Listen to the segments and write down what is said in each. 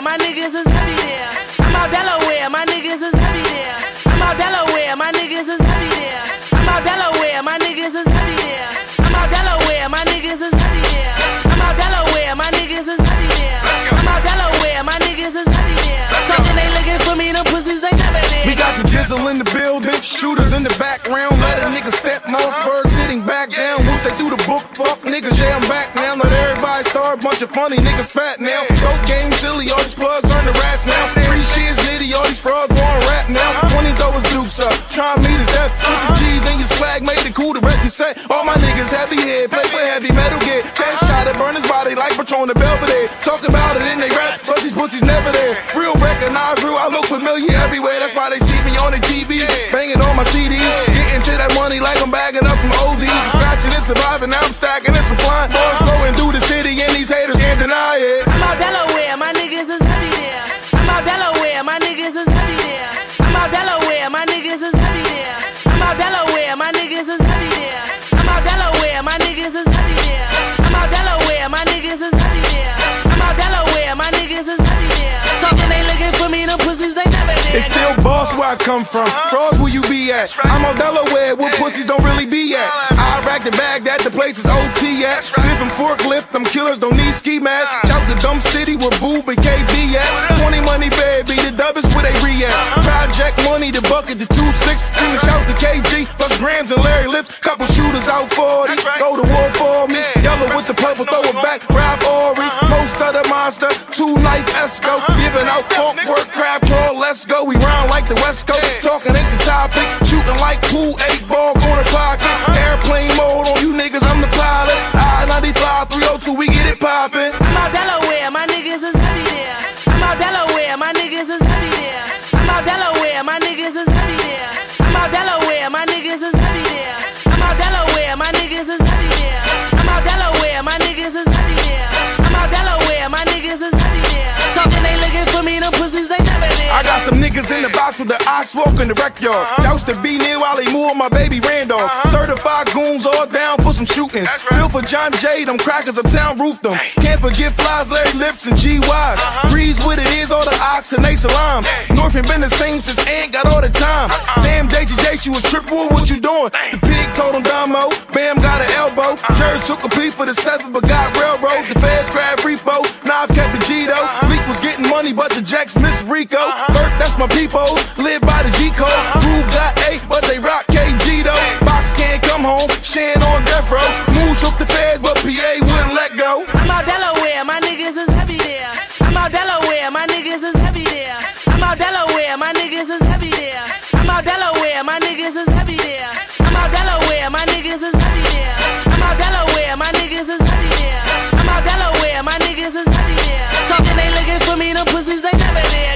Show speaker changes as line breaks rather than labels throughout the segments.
my niggas is heavy there. I'm out Delaware, my niggas is heavy there. I'm out Delaware, my niggas is heavy there. I'm out Delaware, my niggas is heavy there. I'm out Delaware, my niggas is heavy there. I'm out Delaware, my niggas is heavy there. I'm out Delaware, my niggas is heavy there. Talking they looking for me, them pussies they never there.
We got the jizzle in the building, shooters in the background. Let a nigga step Mossberg sitting back down. Once they do the book, fuck niggas, yeah, I'm back now. Let everybody start, bunch of funny niggas fat now. Dope game silly, all these plugs earn the rats now. Free shit's litty, all these frauds want rap now. 20 throw his dukes up, try me to death. Put the G's in your swag, made it cool to wreck your set. All my niggas heavy head, play for heavy metal gear. Chest shot it, burn his body like Patron the Belvedere. Talk about it in they rap, but these pussies never there. Real recognize real, I look familiar everywhere. That's why they see me on the TV, banging on my CD. Getting to that money like I'm bagging up some OZ. Scratching and surviving, now I'm stacking and supplying. Boys flowing through the city and these haters can't deny it.
I'm out Delaware, my niggas is heavy there. I'm out Delaware, my niggas is heavy there. I'm out Delaware, my niggas is heavy there. I'm out Delaware, my niggas is heavy there. I'm out Delaware, my niggas is heavy there. I'm out Delaware, my niggas is heavy there. I'm out Delaware, my niggas is heavy there. Talking they looking for me, them pussies they never there.
It's still boss where I come from. Frauds where you be at. I'm on Delaware where pussies don't really be at. I rack the bag that the place is OT at. Different forklift, them killers don't need ski masks. Shout to Dumb City where Boob and KB at. 20 money baby, the dub is where they re at. Project money, the bucket, the 2-6. Screaming shouts to KG, plus grams and Larry Lips. Couple shooters out 40, go to war for me. Yellow with the purple, throw it back, grab Ori. Most of the monster, 2-knife Esco. Giving out funk work, crab crawl, let's go. We round like the West Coast, talking ain't the topic. Shooting like pool, 8-ball, corner pocket. Airplane mode on you niggas, I'm the pilot. I-95, 302, we get it poppin'.
I'm out Delaware, my niggas is heavy there. I'm out Delaware, my niggas is heavy there. I'm out Delaware, my niggas is heavy there. I'm out Delaware, my niggas is heavy there. I'm out Delaware, my niggas is heavy there. I'm out Delaware, my niggas is heavy there. I'm out Delaware, my niggas is heavy there. Talking they looking for me, them pussies they never there.
I got some niggas in the box with the ox walking the rec yard. Doused to be near while they move on my baby Randolph. Certified goons all down for some shooting. Bill for John J, them crackers uptown roofed them. Can't forget Flies, Larry Lips, and G-Wise. Breeze with it is all the ox and they salam. Northern been the same since ain't got all the time. Damn, JJ, she was triple, what you doing? The pig told him Damo, Bam got an elbow. Church took a plea for the 7th but got railroad. The feds grabbed repo, now I've kept the G-Do. Leak was getting money but the Jacks miss Rico. Bert, that's my people, live by the G-Code. Groove got 8 but they rock KG though. Box can't come home, Shan on death row. Moves shook the feds but PA wouldn't let go.
I'm out Delaware, my niggas is heavy there. I'm out Delaware, my niggas is heavy there. I'm out Delaware, my niggas is heavy there. I'm out Delaware, my niggas is heavy there. I'm out Delaware, my niggas is heavy there. I'm out Delaware, my niggas is heavy there. I'm out Delaware, my niggas is heavy there. Talking they looking for me, them pussies they never there.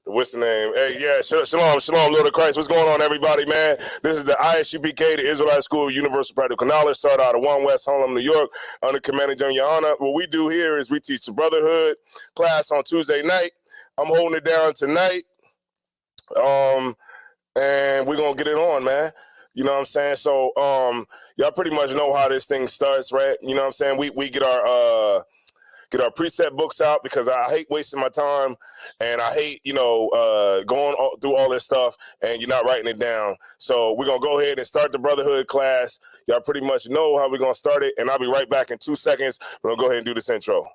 What's the name? Hey, yeah, shalom, Lord of Christ. What's going on, everybody, man? This is the ISUPK, the Israelite School of Universal Practical Knowledge, started out of 1 West Harlem, New York, under Commander John Yana. What we do here is we teach the Brotherhood class on Tuesday night. I'm holding it down tonight, and we're going to get it on, man. You know what I'm saying? So y'all pretty much know how this thing starts, right? You know what I'm saying? We get our preset books out because I hate wasting my time and I hate, going through all this stuff and you're not writing it down. So we're going to go ahead and start the Brotherhood class. Y'all pretty much know how we're going to start it, and I'll be right back in 2 seconds. We're going to go ahead and do this intro.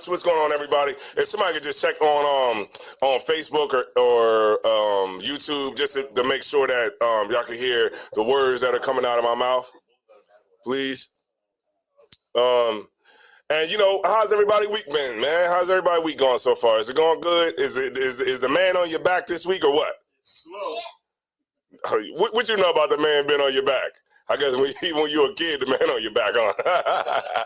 what's going on, everybody? If somebody could just check on Facebook or YouTube just to make sure that y'all can hear the words that are coming out of my mouth, please. And you know, how's everybody week been, man? How's everybody week going so far? Is it going good? Is the man on your back this week or what?
Slow.
What you know about the man being on your back? I guess when you were a kid, the man on your back, huh?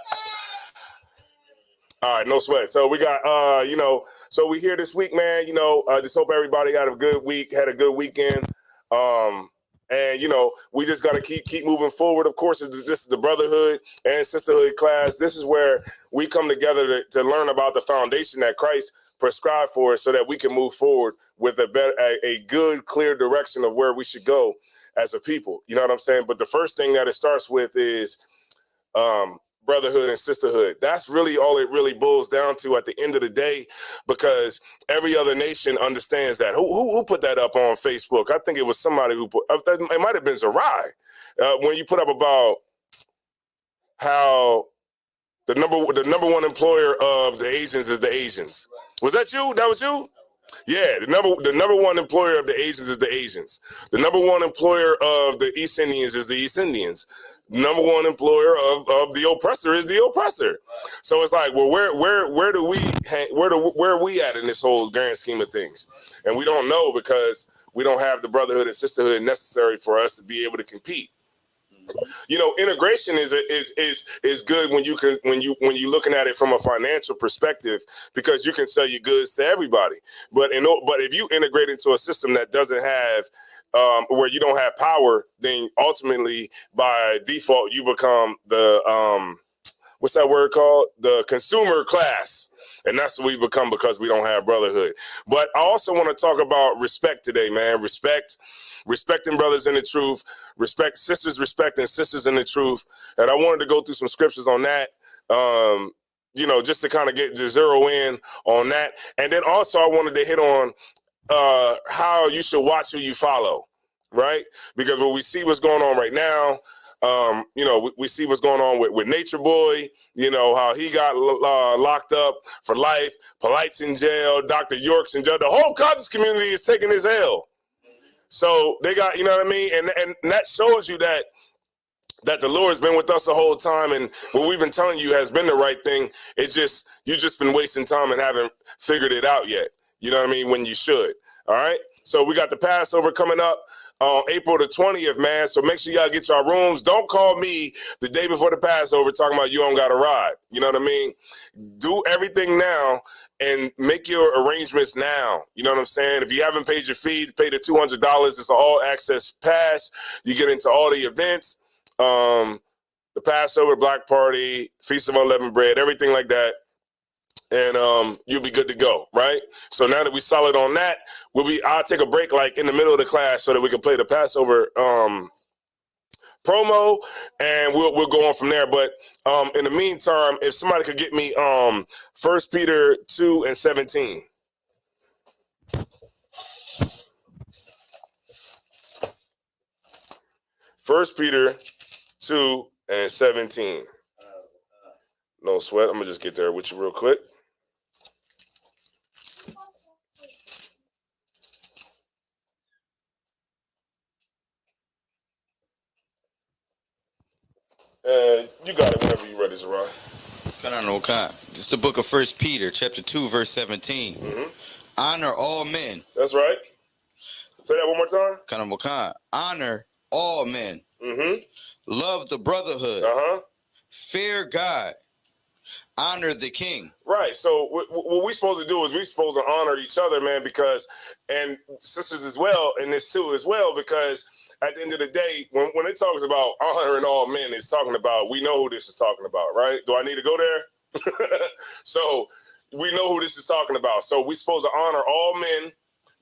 All right, no sweat. So we got, you know, so we here this week, man. You know, just hope everybody had a good week, had a good weekend. And, you know, we just got to keep moving forward. Of course, this is the brotherhood and sisterhood class. This is where we come together to learn about the foundation that Christ prescribed for us so that we can move forward with a good, clear direction of where we should go as a people. You know what I'm saying? But the first thing that it starts with is brotherhood and sisterhood. That's really all it really boils down to at the end of the day, because every other nation understands that. Who put that up on Facebook? I think it was somebody who put, it might have been Zarai, when you put up about how the number one employer of the Asians is the Asians. Was that you? That was you? Yeah, the number one employer of the Asians is the Asians. The number one employer of the East Indians is the East Indians. Number one employer of the oppressor is the oppressor. So it's like, well, where are we at in this whole grand scheme of things? And we don't know because we don't have the brotherhood and sisterhood necessary for us to be able to compete. You know, integration is good when you're looking at it from a financial perspective, because you can sell your goods to everybody. But if you integrate into a system that doesn't have where you don't have power, then ultimately by default you become the what's that word called? The consumer class. And that's what we become because we don't have brotherhood. But I also want to talk about respect today, man. Respecting brothers in the truth, respecting sisters in the truth. And I wanted to go through some scriptures on that, you know, just to kind of get to zero in on that. And then also I wanted to hit on how you should watch who you follow, right? Because when we see what's going on right now, you know, we see what's going on with Nature Boy, you know, how he got locked up for life, Polite's in jail, Dr. York's in jail. The whole conscious community is taking his L. So they got, you know what I mean? And that shows you that the Lord's been with us the whole time, and what we've been telling you has been the right thing. It's just, you've just been wasting time and haven't figured it out yet. You know what I mean? When you should. All right. So we got the Passover coming up on April the 20th, man. So make sure y'all get your rooms. Don't call me the day before the Passover talking about you don't got to ride. You know what I mean? Do everything now and make your arrangements now. You know what I'm saying? If you haven't paid your fee, pay the $200. It's an all access pass. You get into all the events, the Passover, Black Party, Feast of Unleavened Bread, everything like that. And you'll be good to go, right? So now that we solid on that, I'll take a break like in the middle of the class so that we can play the Passover promo, and we'll go on from there. But in the meantime, if somebody could get me 1 Peter 2:17. 1 Peter 2:17. No sweat. I'm gonna just get there with you real quick. You got it whenever you're ready, Zarai.
It's the book of 1 Peter, chapter 2, verse 17. Mm-hmm. Honor all men.
That's right. Say that one more time.
Honor all men.
Mm-hmm.
Love the brotherhood.
Uh-huh.
Fear God. Honor the king.
Right. So what we're supposed to do is we're supposed to honor each other, man, because, and sisters as well, and this too as well, because at the end of the day, when it talks about honoring all men, it's talking about, we know who this is talking about, right? Do I need to go there? So we know who this is talking about. So we're supposed to honor all men,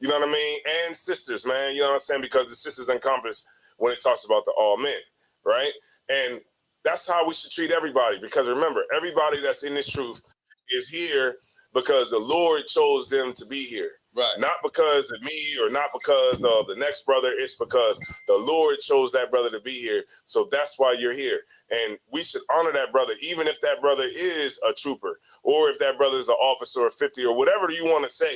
you know what I mean? And sisters, man, you know what I'm saying? Because the sisters encompass when it talks about the all men, right? And that's how we should treat everybody, because remember, everybody that's in this truth is here because the Lord chose them to be here. Right. Not because of me or not because of the next brother. It's because the Lord chose that brother to be here. So that's why you're here. And we should honor that brother, even if that brother is a trooper or if that brother is an officer or 50 or whatever you want to say.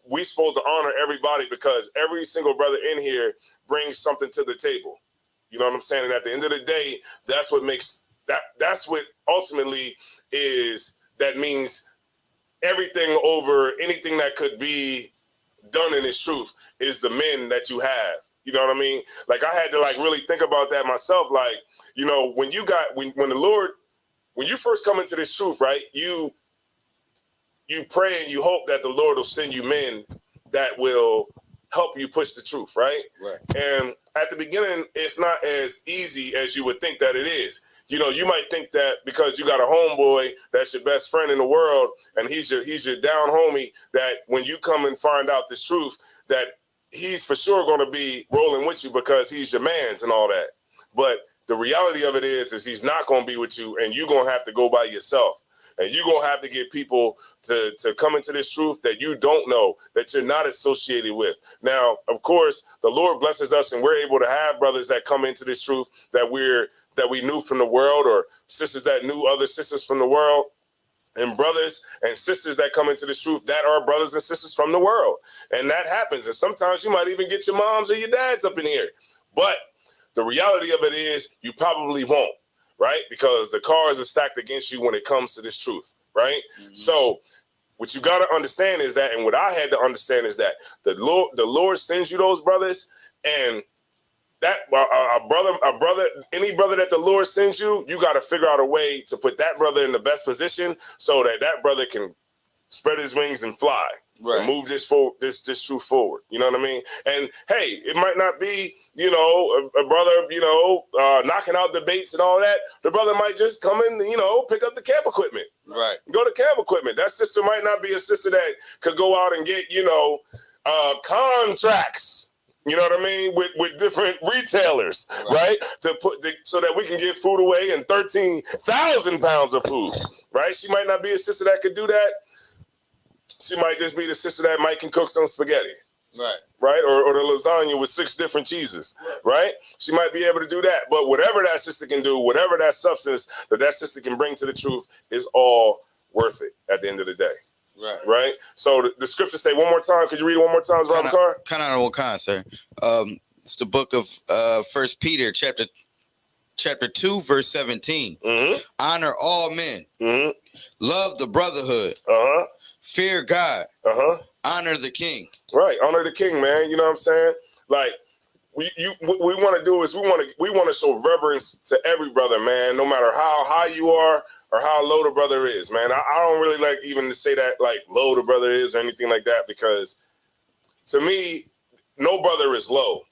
We're supposed to honor everybody because every single brother in here brings something to the table. You know what I'm saying? And at the end of the day, that's what makes that's what ultimately is, that means everything over anything that could be done in this truth is the men that you have. You know what I mean? Like, I had to like really think about that myself. Like, you know, when you first come into this truth, right? You pray and you hope that the Lord will send you men that will help you push the truth, right? Right. And at the beginning, it's not as easy as you would think that it is. You know, you might think that because you got a homeboy that's your best friend in the world and he's your down homie, that when you come and find out this truth, that he's for sure going to be rolling with you because he's your mans and all that. But the reality of it is he's not going to be with you, and you're going to have to go by yourself. And you're going to have to get people to come into this truth that you don't know, that you're not associated with. Now, of course, the Lord blesses us and we're able to have brothers that come into this truth that we knew from the world, or sisters that knew other sisters from the world, and brothers and sisters that come into this truth that are brothers and sisters from the world. And that happens. And sometimes you might even get your moms or your dads up in here. But the reality of it is you probably won't. Right? Because the cards are stacked against you when it comes to this truth, right? Mm-hmm. So what you got to understand is that, and what I had to understand is that the Lord sends you those brothers, and that a brother, any brother that the Lord sends you, you got to figure out a way to put that brother in the best position so that brother can spread his wings and fly. Right. And move this truth forward. You know what I mean? And hey, it might not be, you know, a brother, you know, knocking out debates and all that. The brother might just come in, you know, pick up the camp equipment. Right. Go to camp equipment. That sister might not be a sister that could go out and get, you know, contracts. You know what I mean? With different retailers, right? So that we can get food away and 13,000 pounds of food, right? She might not be a sister that could do that. She might just be the sister that might can cook some spaghetti. Right. Right? Or the lasagna with 6 different cheeses. Right? She might be able to do that. But whatever that sister can do, whatever that substance that sister can bring to the truth is all worth it at the end of the day. Right. Right? So the scriptures say one more time. Could you read it one more time, Robert Carr?
Kind of what kind, sir? It's the book of 1 Peter, chapter 2, verse 17. Mm-hmm. Honor all men. Mm-hmm. Love the brotherhood. Uh-huh. Fear God. Uh-huh. Honor the king.
Right. Honor the king, man. You know what I'm saying? Like, what we want to do is we want to show reverence to every brother, man, no matter how high you are or how low the brother is, man. I don't really like even to say that like low the brother is or anything like that, because to me, no brother is low.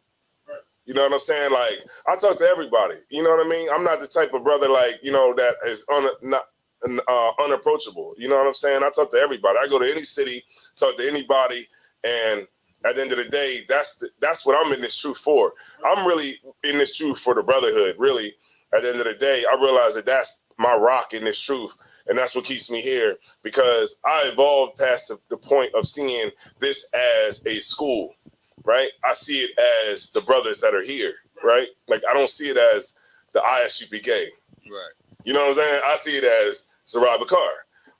You know what I'm saying? Like, I talk to everybody. You know what I mean? I'm not the type of brother like, you know, that is unapproachable. You know what I'm saying? I talk to everybody. I go to any city, talk to anybody, and at the end of the day, that's what I'm in this truth for. I'm really in this truth for the brotherhood. Really, at the end of the day, I realize that that's my rock in this truth, and that's what keeps me here, because I evolved past the point of seeing this as a school, right? I see it as the brothers that are here, right? Like, I don't see it as the ISUPK. Right. You know what I'm saying? I see it as Sarai Bakar.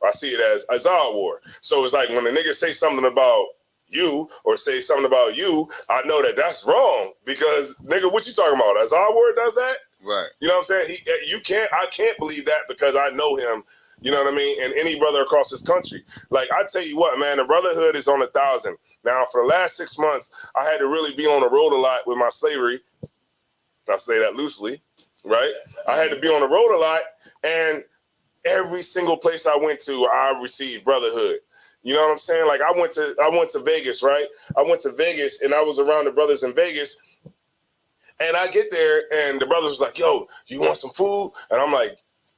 I see it as Azar War. So it's like when a nigga say something about you or say something about you, I know that that's wrong, because nigga, what you talking about? Azar War does that? Right. You know what I'm saying? I can't believe that, because I know him. You know what I mean? And any brother across this country. Like, I tell you what, man, the brotherhood is on 1,000. Now, for the last 6 months, I had to really be on the road a lot with my slavery. I say that loosely, right? I had to be on the road a lot, and every single place I went to, I received brotherhood. You know what I'm saying? Like, I went to Vegas, right? I went to Vegas, and I was around the brothers in Vegas, and I get there, and the brothers was like, yo, you want some food? And I'm like,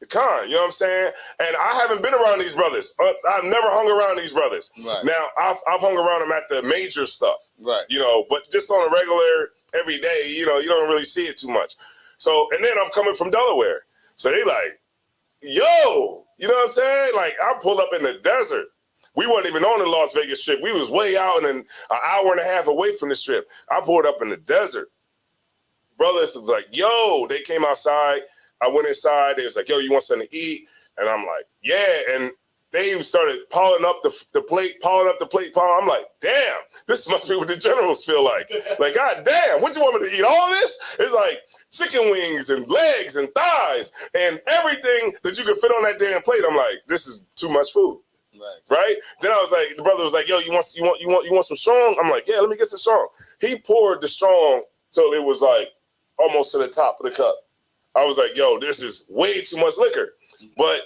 Khan, you know what I'm saying? And I haven't been around these brothers. I've never hung around these brothers. Right. Now, I've hung around them at the major stuff, right? You know, but just on a regular, every day, you know, you don't really see it too much. So, and then I'm coming from Delaware. So they like, yo, you know what I'm saying? Like, I pulled up in the desert. We wasn't even on the Las Vegas Strip. We was way out and an hour and a half away from the Strip. I pulled up in the desert. Brothers was like, yo, they came outside. I went inside. They was like, yo, you want something to eat? And I'm like, yeah. And they started piling up the plate. I'm like, damn, this must be what the generals feel like. Like, God damn, what you want me to eat all this? It's like chicken wings and legs and thighs and everything that you could fit on that damn plate. I'm like, this is too much food. Right? Then I was like, the brother was like, yo, you want some strong? I'm like, yeah, let me get some strong. He poured the strong till it was like almost to the top of the cup. I was like, yo, this is way too much liquor. But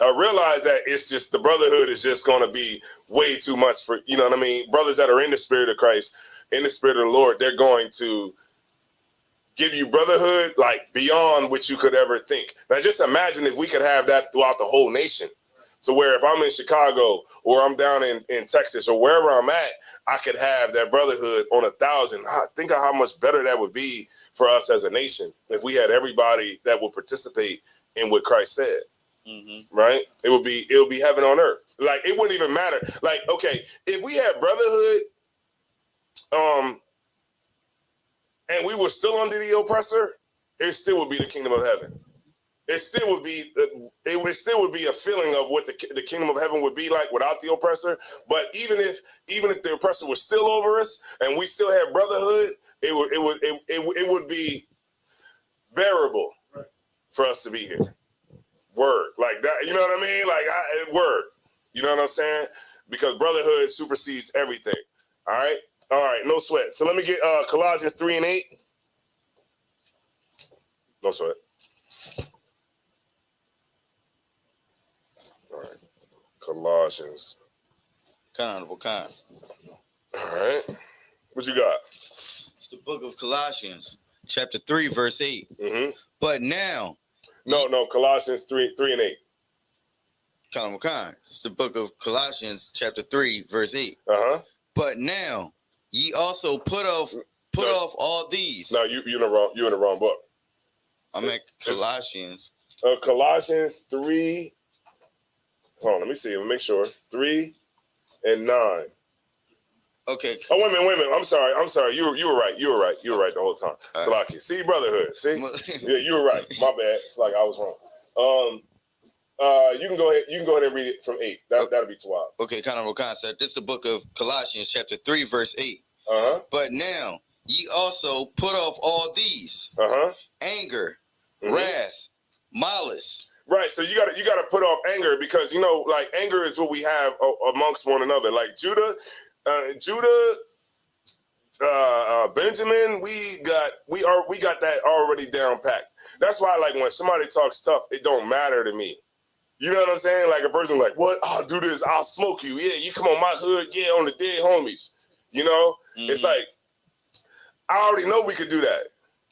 I realized that it's just the brotherhood is just going to be way too much for, you know what I mean? Brothers that are in the spirit of Christ, in the spirit of the Lord, they're going to give you brotherhood like beyond what you could ever think. Now, just imagine if we could have that throughout the whole nation. To where if I'm in Chicago or I'm down in Texas or wherever I'm at, I could have that brotherhood on 1,000. Think of how much better that would be for us as a nation if we had everybody that would participate in what Christ said. Mm-hmm. Right? It would be heaven on earth. Like, it wouldn't even matter. Like, okay, if we had brotherhood, and we were still under the oppressor, it still would be the kingdom of heaven. It still would be a feeling of what the kingdom of heaven would be like without the oppressor. But even if the oppressor was still over us and we still had brotherhood, it would be bearable for us to be here. Word, like that, you know what I mean? Like word, you know what I'm saying? Because brotherhood supersedes everything. All right, no sweat. So let me get Colossians 3:8. No sweat. All right, Colossians.
What kind?
All right, what you got?
It's the book of Colossians, chapter 3, verse 8. Mm-hmm. But now.
No, Colossians 3:8.
It's the book of Colossians, chapter 3, verse 8.
Uh-huh.
But now ye also put off all these.
No, you in the wrong book.
I'm at Colossians.
Colossians 3. Hold on, let me see. Let me make sure. 3 and 9.
Okay.
Oh, wait a minute. I'm sorry. You were right. You were right the whole time. Right. Salaki. See, brotherhood. See? Yeah, you were right. My bad. It's like I was wrong. You can go ahead and read it from 8. That'll be too wild. Okay,
kind of concept. This is the book of Colossians, chapter 3, verse 8.
Uh-huh.
But now ye also put off all these.
Uh-huh.
Anger, wrath, malice.
Right, so you gotta put off anger because like anger is what we have amongst one another. Like Judah, Benjamin, we got that already down packed. That's why, like, when somebody talks tough, it don't matter to me. You know what I'm saying? Like a person like, what? I'll do this. I'll smoke you. Yeah, you come on my hood. Yeah, on the dead homies. You know, It's like I already know we could do that.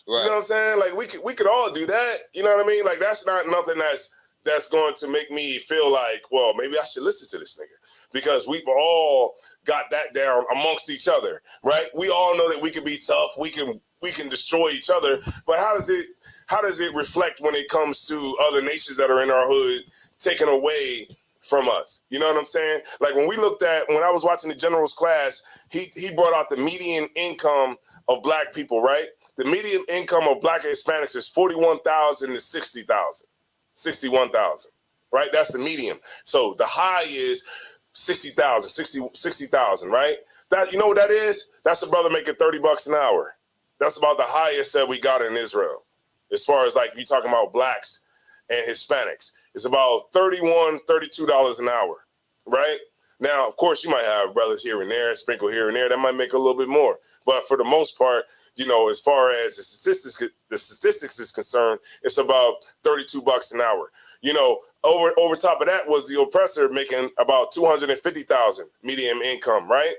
Right. You know what I'm saying? Like we could all do that. You know what I mean? Like that's not nothing that's going to make me feel like, well, maybe I should listen to this nigga. Because we've all got that down amongst each other, right? We all know that we can be tough, we can destroy each other, but how does it reflect when it comes to other nations that are in our hood taken away from us? You know what I'm saying? Like when I was watching the general's class, he brought out the median income of black people, right? The median income of black Hispanics is $41,000 to $60,000, $61,000, right? That's the median. So the high is 60,000, right? That, you know what that is? That's a brother making $30 an hour. That's about the highest that we got in Israel. As far as like you talking about blacks and Hispanics, it's about $31, $32 an hour, right? Now, of course, you might have brothers here and there, sprinkle here and there, that might make a little bit more. But for the most part, as far as the statistics is concerned, it's about $32 an hour. Over top of that was the oppressor making about $250,000 median income, right?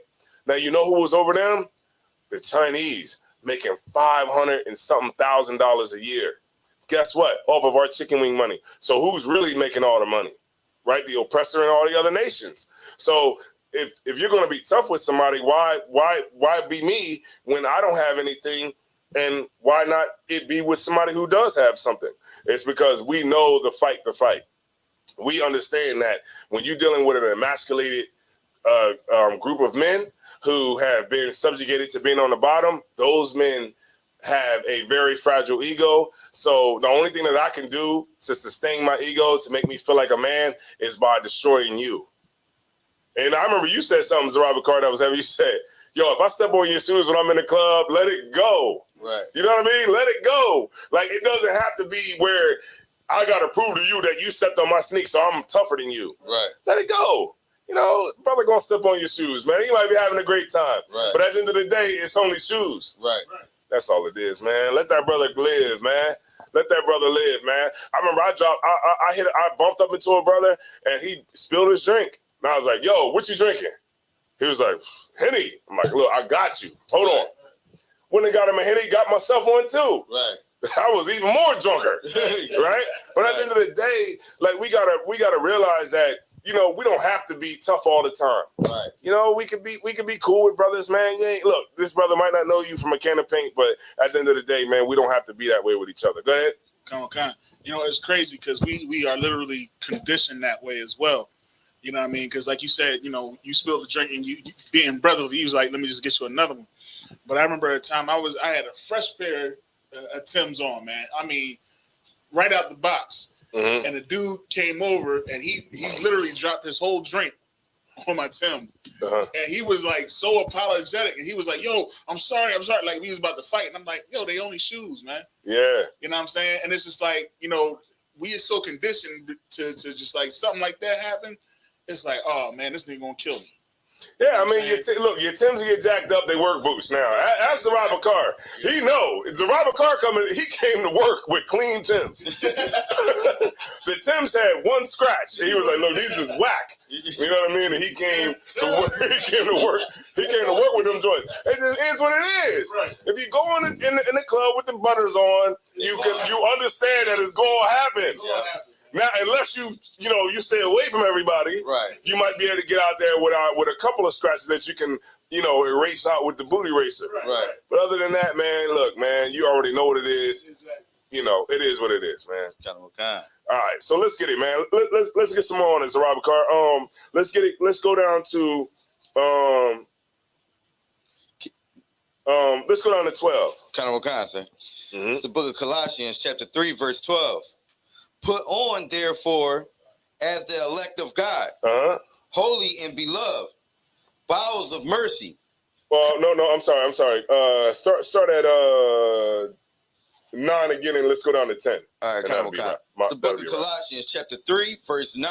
Now, you know who was over them? The Chinese, making $500 and something thousand a year. Guess what? Off of our chicken wing money. So who's really making all the money, right? The oppressor and all the other nations. So if you're going to be tough with somebody, why be me when I don't have anything? And why not it be with somebody who does have something? It's because we know the fight. we understand that when you're dealing with an emasculated group of men who have been subjugated to being on the bottom, those men have a very fragile ego. So the only thing that I can do to sustain my ego, to make me feel like a man, is by destroying you. And I remember you said something, Zara Bakar, that was heavy. You said, yo, if I step on your shoes when I'm in the club, let it go.
Right.
You know what I mean? Let it go. Like, it doesn't have to be where I got to prove to you that you stepped on my sneaks, so I'm tougher than you.
Right.
Let it go. You know, probably going to step on your shoes, man. You might be having a great time.
Right.
But at the end of the day, it's only shoes.
Right.
That's all it is, man. Let that brother live, man. Let that brother live, man. I remember I bumped up into a brother, and he spilled his drink. And I was like, yo, what you drinking? He was like, Henny. I'm like, look, I got you. Hold on. When they got him a Henny, got myself one too.
Right.
I was even more drunker, right? But at the end of the day, like we gotta realize that, you know, we don't have to be tough all the time.
Right.
You know, we could be cool with brothers, man. Look, this brother might not know you from a can of paint, but at the end of the day, man, we don't have to be that way with each other. Go ahead.
Come on. You know, it's crazy because we are literally conditioned that way as well. You know what I mean? Because like you said, you know, you spilled the drink and you being brotherly, he was like, let me just get you another one. But I remember at a time I had a fresh pair of Tim's on, man. I mean, right out the box. Mm-hmm. And the dude came over and he literally dropped his whole drink on my Tim. Uh-huh. And he was like so apologetic. And he was like, yo, I'm sorry. Like we was about to fight. And I'm like, yo, they only shoes, man.
Yeah.
You know what I'm saying? And it's just like, you know, we are so conditioned to just like something like that happen. It's like, oh man, this nigga gonna kill me.
Yeah, I mean, your Timbs get jacked up, they work boots now. Ask Zara Bakar. He know. Zara Bakar he came to work with clean Timbs. The Timbs had one scratch. And he was like, look, these is whack. You know what I mean? And he came to work. He came to work with them joints. It is what it is. Right. If you go in the club with the butters on, you understand that it's gonna happen. Now, unless you stay away from everybody, right? You might be able to get out there with a couple of scratches that you can, erase out with the booty racer. Right. But other than that, man, look, man, you already know what it is. Exactly. It is what it is, man.
Okay.
All right, so let's get it, man. Let's get some more on this, Zara Bakar. Let's get it. Let's go down to let's go down to 12.
Kind of what I say. Mm-hmm. It's the book of Colossians, chapter 3, verse 12. Put on, therefore, as the elect of God, holy and beloved, bowels of mercy.
Well, no, I'm sorry. Start at 9 again, and let's go down to 10.
All right, kind of it's the book of Colossians, chapter 3, verse 9.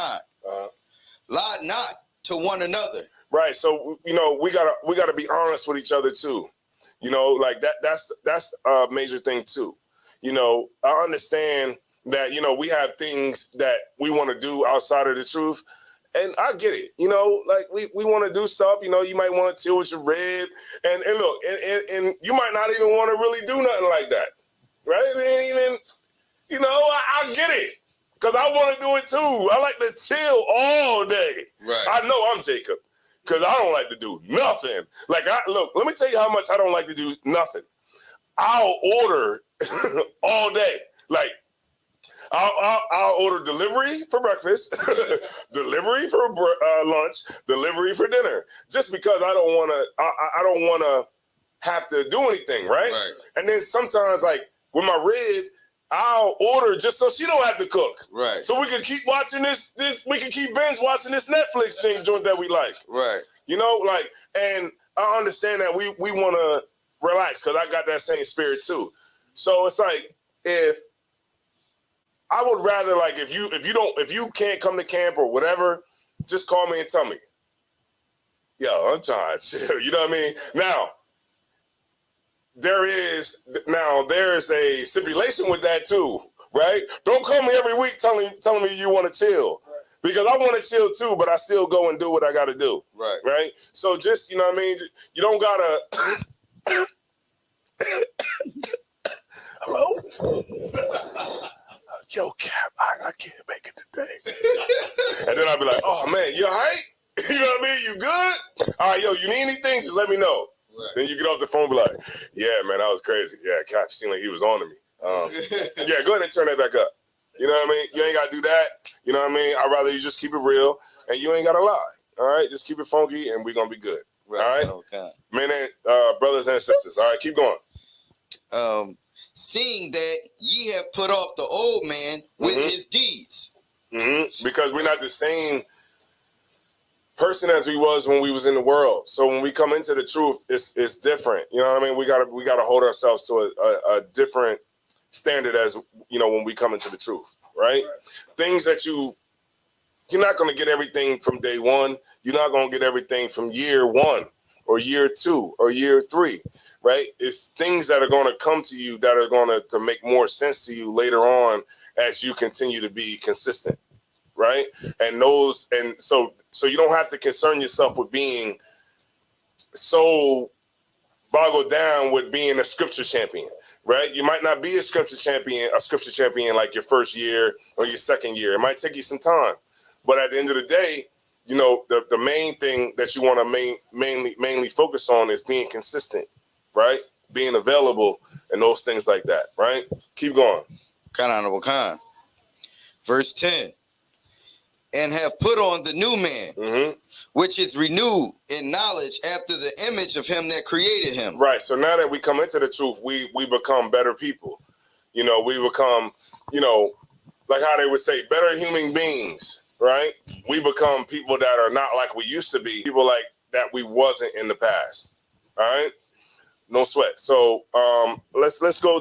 Lie not to one another.
Right. So we gotta be honest with each other too. Like that's a major thing too. I understand that, we have things that we want to do outside of the truth. And I get it, like we want to do stuff, you might want to chill with your rib and look, and you might not even want to really do nothing like that. Right? And even, I get it. Because I want to do it too. I like to chill all day. Right. I know I'm Jacob. Because I don't like to do nothing. Like, let me tell you how much I don't like to do nothing. I'll order all day. Like, I'll order delivery for breakfast, delivery for lunch, delivery for dinner, just because I don't want to have to do anything, right? And then sometimes, like with my rib, I'll order just so she don't have to cook, right? So we can keep watching this. We can keep binge watching this Netflix joint that we like, right? And I understand that we want to relax because I got that same spirit too. So it's like if I would rather, like, if you can't come to camp or whatever, just call me and tell me. Yo, I'm trying to chill. You know what I mean? Now, there's a stipulation with that too, right? Don't call me every week telling me you want to chill. Right. Because I want to chill too, but I still go and do what I got to do. Right. Right? So just, you know what I mean? You don't got to... Hello? Yo, Cap, I can't make it today. And then I'll be like, oh, man, you all right? You know what I mean? You good? All right, yo, you need anything? Just let me know. Right. Then you get off the phone and be like, yeah, man, that was crazy. Yeah, Cap seemed like he was on to me. Yeah, go ahead and turn that back up. You know what I mean? You ain't got to do that. You know what I mean? I'd rather you just keep it real and you ain't got to lie. All right? Just keep it funky and we're going to be good. Right. All right? Okay. Men and brothers and sisters. All right, keep going.
Seeing that ye have put off the old man with his deeds.
Because we're not the same person as we was when we was in the world. So when we come into the truth, it's different. You know what I mean? We gotta hold ourselves to a different standard as when we come into the truth, right? Things that you're not gonna get everything from day one. You're not gonna get everything from year one or year two or year three, right? It's things that are gonna come to you that are gonna to make more sense to you later on as you continue to be consistent, right? And so you don't have to concern yourself with being so boggled down with being a scripture champion, right? You might not be a scripture champion like your first year or your second year. It might take you some time, but at the end of the day, the main thing that you want to mainly focus on is being consistent, right? Being available and those things like that, right? Keep going.
Verse 10. And have put on the new man, which is renewed in knowledge after the image of him that created him.
Right. So now that we come into the truth, we become better people. We become, like how they would say, better human beings, right? We become people that are not like we used to be, people like that we wasn't in the past. All right. No sweat. So let's go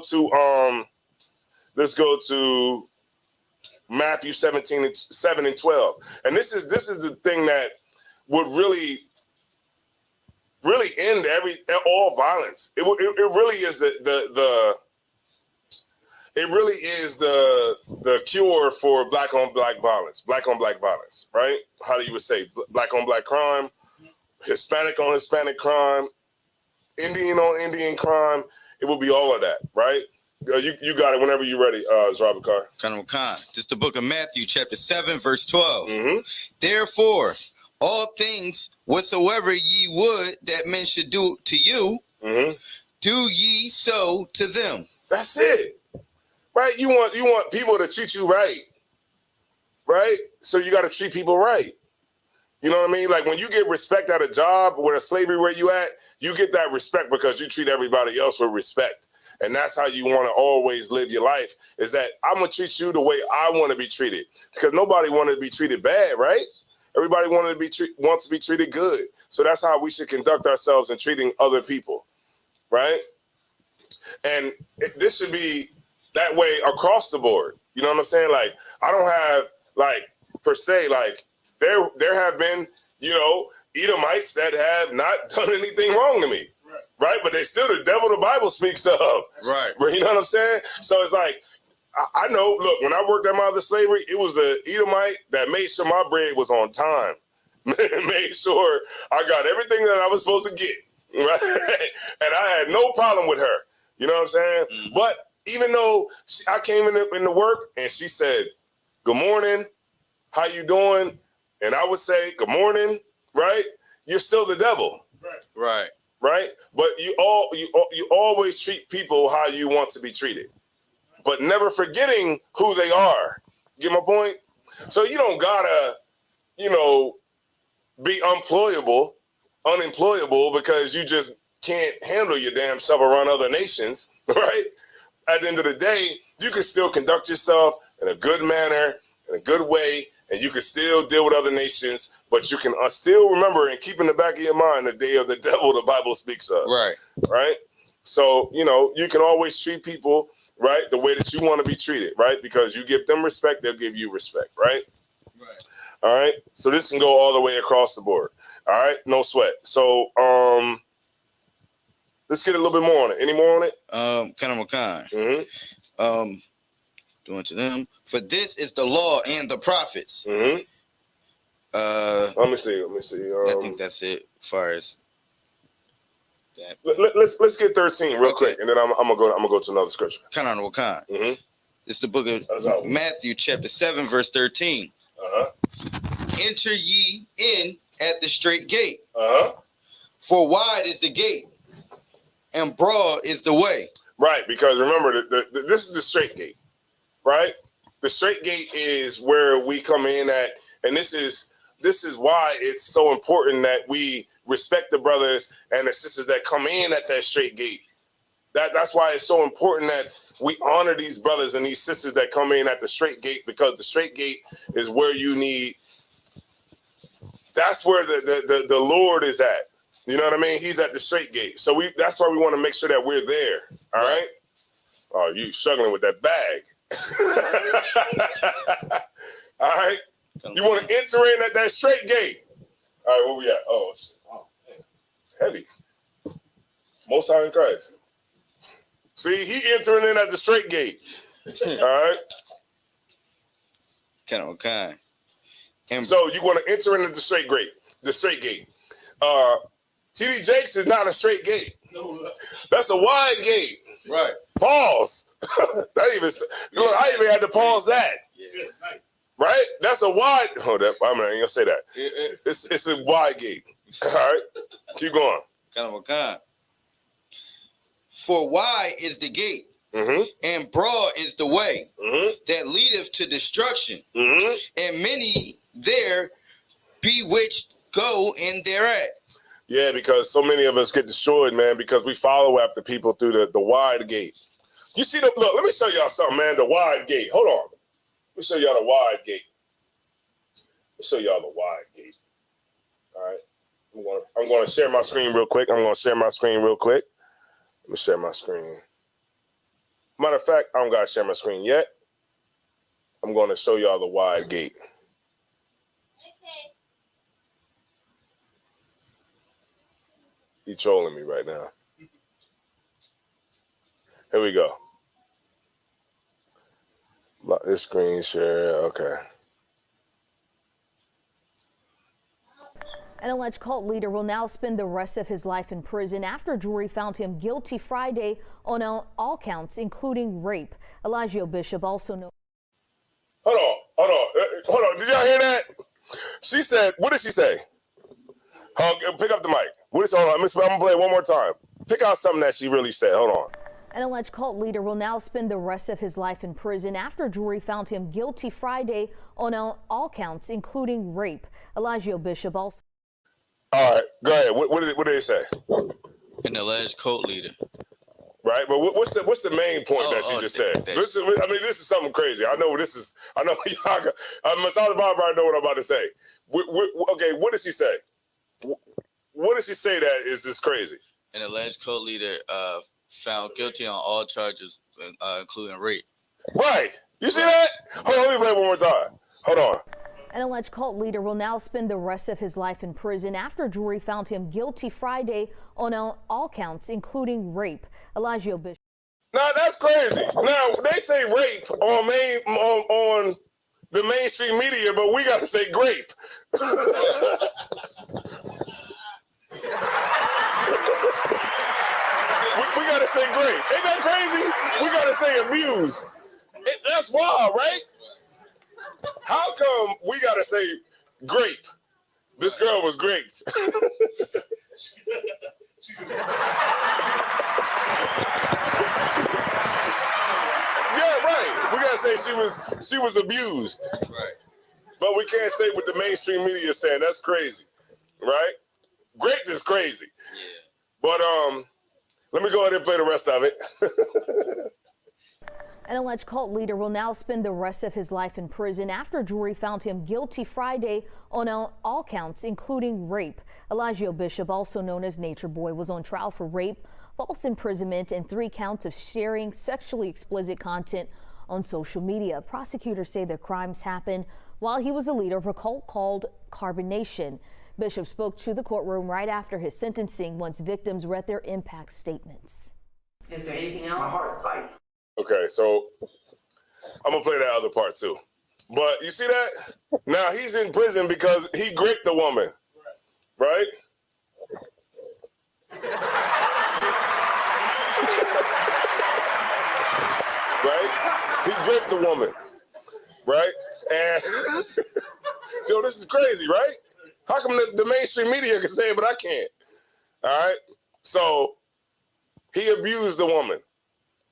to Matthew 17:7-12. And this is the thing that would really end all violence. It really is the cure for black on black violence, right? How do you would say black on black crime, Hispanic on Hispanic crime, Indian on Indian crime. It will be all of that, right? You got it whenever you're ready, Robert Carr.
Just the book of Matthew, chapter 7, verse 12. Therefore, all things whatsoever ye would that men should do to you, do ye so to them.
That's it, right? You want people to treat you right, right? So you got to treat people right. You know what I mean? Like when you get respect at a job or a slavery where you at, you get that respect because you treat everybody else with respect. And that's how you want to always live your life, is that I'm going to treat you the way I want to be treated, because nobody wanted to be treated bad, right? Everybody wants to be treated good. So that's how we should conduct ourselves in treating other people, right? And this should be that way across the board. You know what I'm saying? Like, I don't have, per se, there have been, Edomites that have not done anything wrong to me. Right, but they still the devil the Bible speaks of.
Right.
You know what I'm saying? So it's like, I know, look, when I worked at my other slavery, it was an Edomite that made sure my bread was on time. Made sure I got everything that I was supposed to get. Right? And I had no problem with her. You know what I'm saying? But even though I came into work and she said, good morning, how you doing? And I would say, good morning, right? You're still the devil.
Right.
Right? But you always treat people how you want to be treated, but never forgetting who they are. Get my point? So you don't gotta, be unemployable because you just can't handle your damn self around other nations, right? At the end of the day, you can still conduct yourself in a good manner, in a good way, and you can still deal with other nations, but you can still remember and keep in the back of your mind the day of the devil the Bible speaks of.
Right.
Right? So, you can always treat people, right, the way that you want to be treated, right? Because you give them respect, they'll give you respect, right?
Right.
All right? So this can go all the way across the board. All right? No sweat. So, let's get a little bit more on it. Any more on it?
Doing to them. For this is the law and the prophets.
Let me see.
I think that's it as far as that.
Let's get 13 real quick, and then I'm gonna go to another scripture.
It's the book of Matthew, chapter 7, verse 13. Enter ye in at the straight gate. For wide is the gate, and broad is the way.
Right, because remember, this is the straight gate. Right? The straight gate is where we come in at, and this is why it's so important that we respect the brothers and the sisters that come in at that straight gate. That's why it's so important that we honor these brothers and these sisters that come in at the straight gate, because the straight gate is where you need. That's where the Lord is at. You know what I mean? He's at the straight gate. So that's why we want to make sure that we're there. All right. Oh, you struggling with that bag. All right. You want to enter in at that straight gate. All right, where we at? Oh man. Heavy. Most High in Christ. See, he entering in at the straight gate. All right.
Okay.
And so you want to enter into the straight gate. The straight gate. TD Jakes is not a straight gate. No, that's a wide gate.
Right.
Pause. I even had to pause that.
Yeah.
Right? That's a wide. Hold up. I'm not gonna say that. It's a wide gate. All right. Keep going.
Okay. For wide is the gate, and broad is the way that leadeth to destruction, and many there be which go in thereat.
Yeah, because so many of us get destroyed, man, because we follow after people through the wide gate. You see look, let me show y'all something, man. The wide gate. Hold on. Let me show y'all the wide gate. Let me show y'all the wide gate. All right. I'm gonna share my screen real quick. Let me share my screen. Matter of fact, I don't gotta share my screen yet. I'm gonna show y'all the wide gate. He trolling me right now. Here we go. This screen share, okay.
An alleged cult leader will now spend the rest of his life in prison after a jury found him guilty Friday on all counts, including rape. Elijah Bishop also known.
Hold on. Did y'all hear that? She said, what did she say? Pick up the mic. Hold on, I'm gonna play it one more time. Pick out something that she really said. Hold on.
An alleged cult leader will now spend the rest of his life in prison after a jury found him guilty Friday on all counts, including rape. Elijah Bishop also.
All right, go ahead. What did they say?
An alleged cult leader.
Right, but what's the main point that she just said? This is something crazy. I know y'all got. Masala Bob already know what I'm about to say. Okay, what did she say? What did she say that is just crazy?
An alleged cult leader found guilty on all charges, including rape.
Right. You see that? Hold on, let me play it one more time. Hold on.
An alleged cult leader will now spend the rest of his life in prison after a jury found him guilty Friday on all counts, including rape. Elijah Bishop.
Now that's crazy. Now they say rape on the mainstream media, but we got to say grape. we got to say grape. Ain't that crazy? We got to say abused. That's wild, right? How come we got to say grape? This girl was graped. Yeah, right. We got to say she was abused.
Right.
But we can't say what the mainstream media is saying. That's crazy. Right? Grape is crazy.
Yeah.
But let me go ahead and play the rest of it.
An alleged cult leader will now spend the rest of his life in prison after a jury found him guilty Friday on all counts, including rape. Elijah Bishop, also known as Nature Boy, was on trial for rape, false imprisonment, and 3 counts of sharing sexually explicit content on social media. Prosecutors say the crimes happened while he was a leader of a cult called Carbon Nation. Bishop spoke to the courtroom right after his sentencing once victims read their impact statements.
Is there anything else?
My heart bites.
Okay, so I'm gonna play that other part too. But you see that? Now he's in prison because he raped the woman, right? Right? He raped the woman, right? And yo, this is crazy, right? How come the mainstream media can say it, but I can't? All right. So he abused the woman.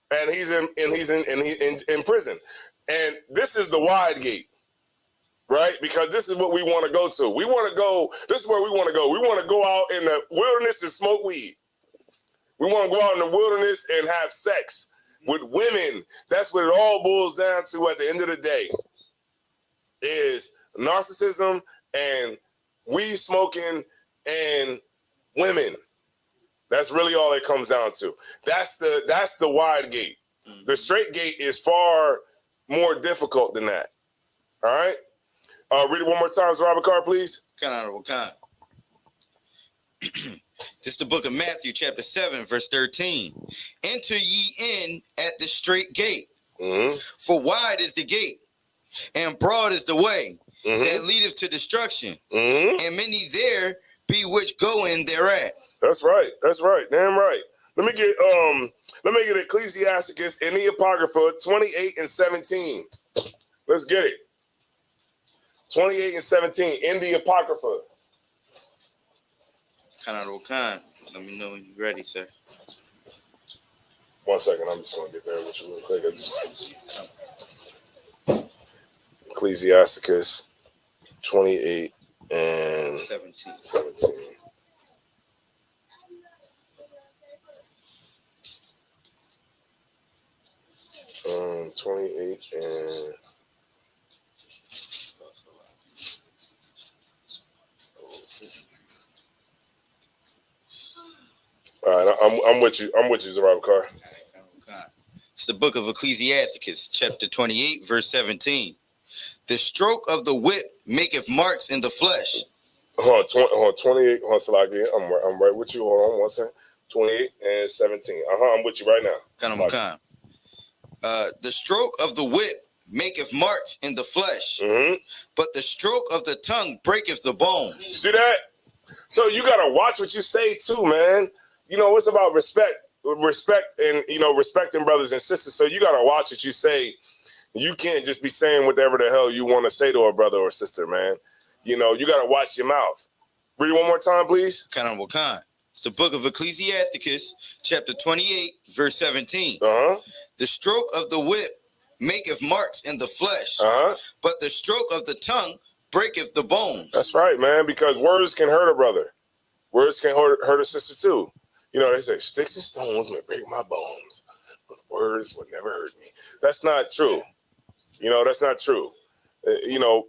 And he's in prison. And this is the wide gate, right? Because this is what we want to go to. We want to go, this is where we want to go. We want to go out in the wilderness and smoke weed. We want to go out in the wilderness and have sex with women. That's what it all boils down to at the end of the day, is narcissism and weed smoking and women. That's really all it comes down to. That's the wide gate. The straight gate is far more difficult than that. All right? Read it one more time, Robert Carr, please.
Honorable Khan. This is the book of Matthew, chapter 7, verse 13. Enter ye in at the straight gate, for wide is the gate, and broad is the way that leadeth to destruction, and many there be which go in thereat.
That's right. That's right. Damn right. Let me get Ecclesiasticus in the Apocrypha 28 and 17. Let's get it. 28 and 17 in the Apocrypha.
Honorable Khan, let me know when you're ready, sir.
1 second. I'm just going to get there with you real quick. Ecclesiasticus 28 and 17. 28 and... All right, I'm with you. I'm with you, Zerab Carr.
It's the book of Ecclesiasticus, chapter 28, verse 17. The stroke of the whip maketh marks in the flesh.
Hold on, 28. Hold on, Salaki. I'm right with you. Hold on 1 second. 28 and 17. I'm with you right now.
Khan. The stroke of the whip maketh marks in the flesh, but the stroke of the tongue breaketh the bones.
See that? So you gotta watch what you say too, man. You know, it's about respect and, you know, respecting brothers and sisters. So you got to watch what you say. You can't just be saying whatever the hell you want to say to a brother or sister, man. You know, you got to watch your mouth. Read it one more time, please.
Honorable Khan. It's the book of Ecclesiasticus, chapter 28, verse 17. The stroke of the whip maketh marks in the flesh, but the stroke of the tongue breaketh the bones.
That's right, man, because words can hurt a brother. Words can hurt a sister too. You know, they say, sticks and stones may break my bones, but words would never hurt me. That's not true. You know, that's not true. You know,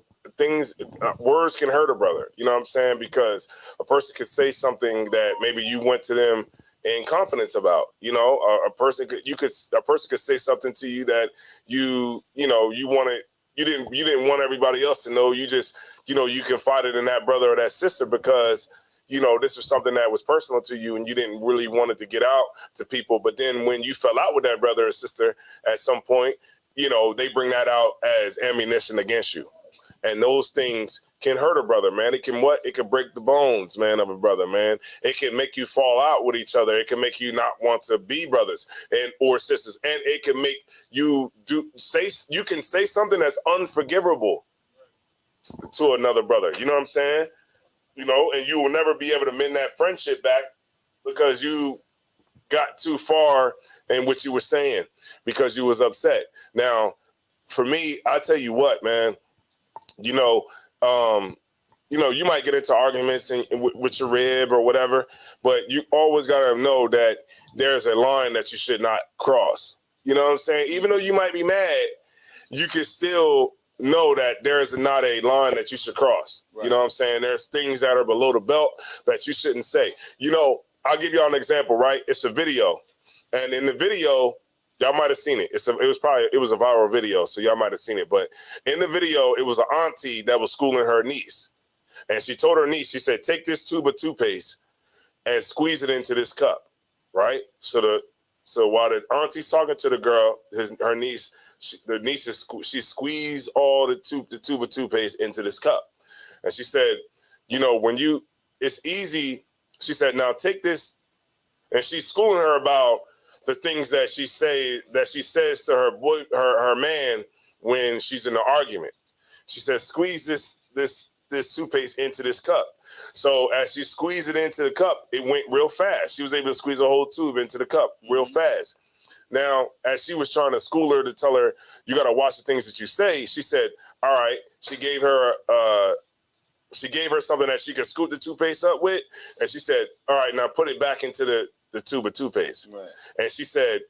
words can hurt a brother. You know what I'm saying? Because a person could say something that maybe you went to them in confidence about. You know, a person could say something to you that you didn't want everybody else to know. You just, you know, you confided in that brother or that sister because, you know, this was something that was personal to you and you didn't really want it to get out to people. But then when you fell out with that brother or sister at some point, you know, they bring that out as ammunition against you. And those things can hurt a brother, man. It can break the bones, man, of a brother, man. It can make you fall out with each other. It can make you not want to be brothers or sisters. And it can make you say something that's unforgivable to another brother. You know what I'm saying? You know, and you will never be able to mend that friendship back because you got too far in what you were saying because you was upset. Now, for me, I tell you what, man, you know, you might get into arguments with your rib or whatever, but you always got to know that there's a line that you should not cross. You know what I'm saying? Even though you might be mad, you can still know that there is not a line that you should cross. Right. You know what I'm saying? There's things that are below the belt that you shouldn't say. You know, I'll give y'all an example, right? It's a video. And in the video, y'all might have seen it. It was a viral video, so y'all might have seen it. But in the video, it was an auntie that was schooling her niece. And she told her niece, she said, take this tube of toothpaste and squeeze it into this cup, right? So while the auntie's talking to the girl, her niece, she squeezed all the tube of toothpaste into this cup. And she said, you know, it's easy. She said, now take this. And she's schooling her about the things that she says to her man when she's in an argument. She says, squeeze this toothpaste into this cup. So as she squeezed it into the cup, it went real fast. She was able to squeeze a whole tube into the cup real fast. Now, as she was trying to school her to tell her, you got to watch the things that you say, she said, all right. She gave her something that she could scoop the toothpaste up with. And she said, all right, now put it back into the tube of toothpaste. Right. And she said,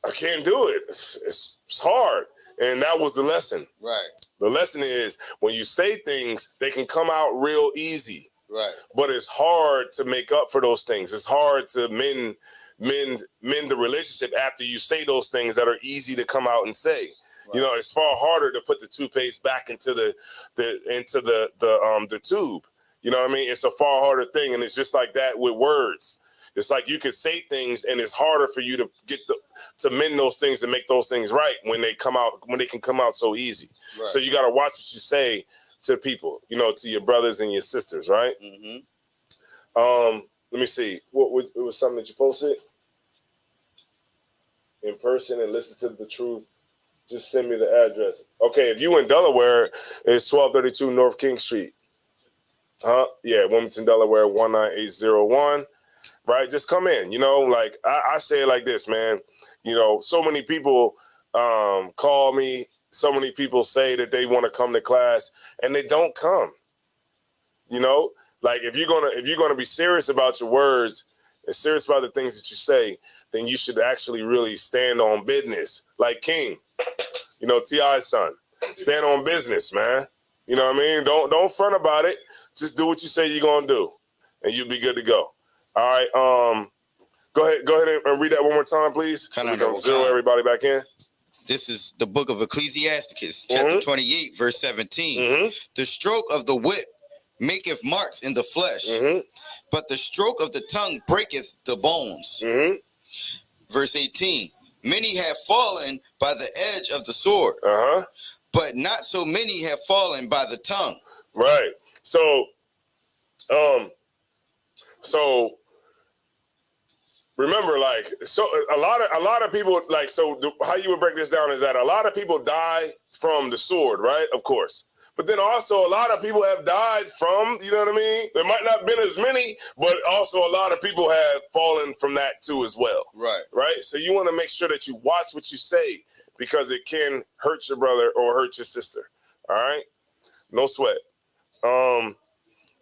I can't do it. It's hard. And that was the lesson. Right. The lesson is when you say things, they can come out real easy. Right. But it's hard to make up for those things. It's hard to mend the relationship after you say those things that are easy to come out and say. Right. You know, it's far harder to put the toothpaste back into the tube. You know what I mean? It's a far harder thing, and it's just like that with words. It's like you can say things, and it's harder for you to to mend those things and make those things right when they can come out so easy. Right. So you got to watch what you say to people, you know, to your brothers and your sisters, right? Mm-hmm. Let me see. What it was something that you posted in person and listen to the truth. Just send me the address. Okay, if you in Delaware, it's 1232 North King Street. Yeah, Wilmington, Delaware 19801. Right, just come in. You know, like I say it like this, man. You know, so many people call me. So many people say that they want to come to class, and they don't come. You know, like if you're gonna be serious about your words and serious about the things that you say, then you should actually really stand on business, like King. You know, T.I.'s son. Stand on business, man. You know what I mean? Don't front about it. Just do what you say you're gonna do, and you'll be good to go. All right. Go ahead and read that one more time, please. So we can zero everybody back in.
This is the book of Ecclesiasticus, chapter 28, verse 17. The stroke of the whip maketh marks in the flesh, but the stroke of the tongue breaketh the bones. Verse 18. Many have fallen by the edge of the sword, but not so many have fallen by the tongue.
Right. So remember, like, so a lot of people, like, so how you would break this down is that a lot of people die from the sword, right? Of course. But then also a lot of people have died from, you know what I mean? There might not have been as many, but also a lot of people have fallen from that too as well. Right. Right? So you want to make sure that you watch what you say because it can hurt your brother or hurt your sister. All right? No sweat.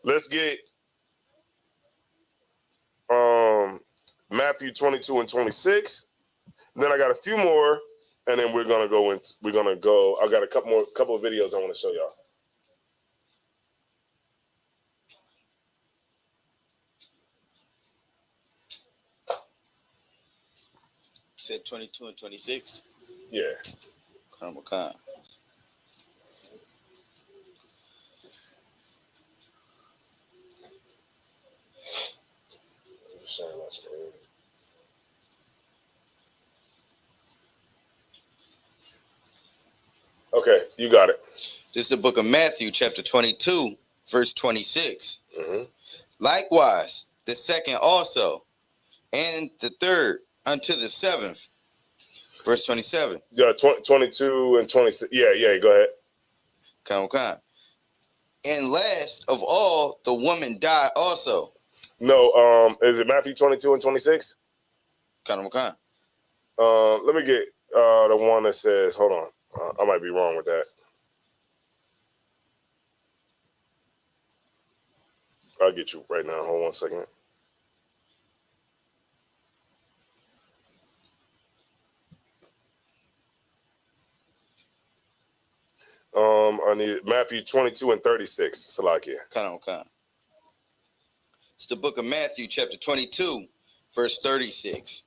Let's get Matthew 22 and 26. Then I got a few more, and then we're gonna go. I got a couple of videos I want to show y'all.
Said 22 and 26.
Yeah.
Okay.
Sharing my screen. Okay, you got it.
This is the book of Matthew, chapter 22, verse 26. Likewise, the second also, and the third unto the seventh. Verse 27.
Yeah, 22 and 26. Yeah, go ahead.
Okay. And last of all, the woman died also.
No, is it Matthew 22 and 26?
Okay.
Let me get the one that says, hold on. I might be wrong with that. I'll get you right now. Hold on 1 second. I need Matthew 22 and 36. Salakia.
Okay. It's the book of Matthew, chapter 22, verse 36.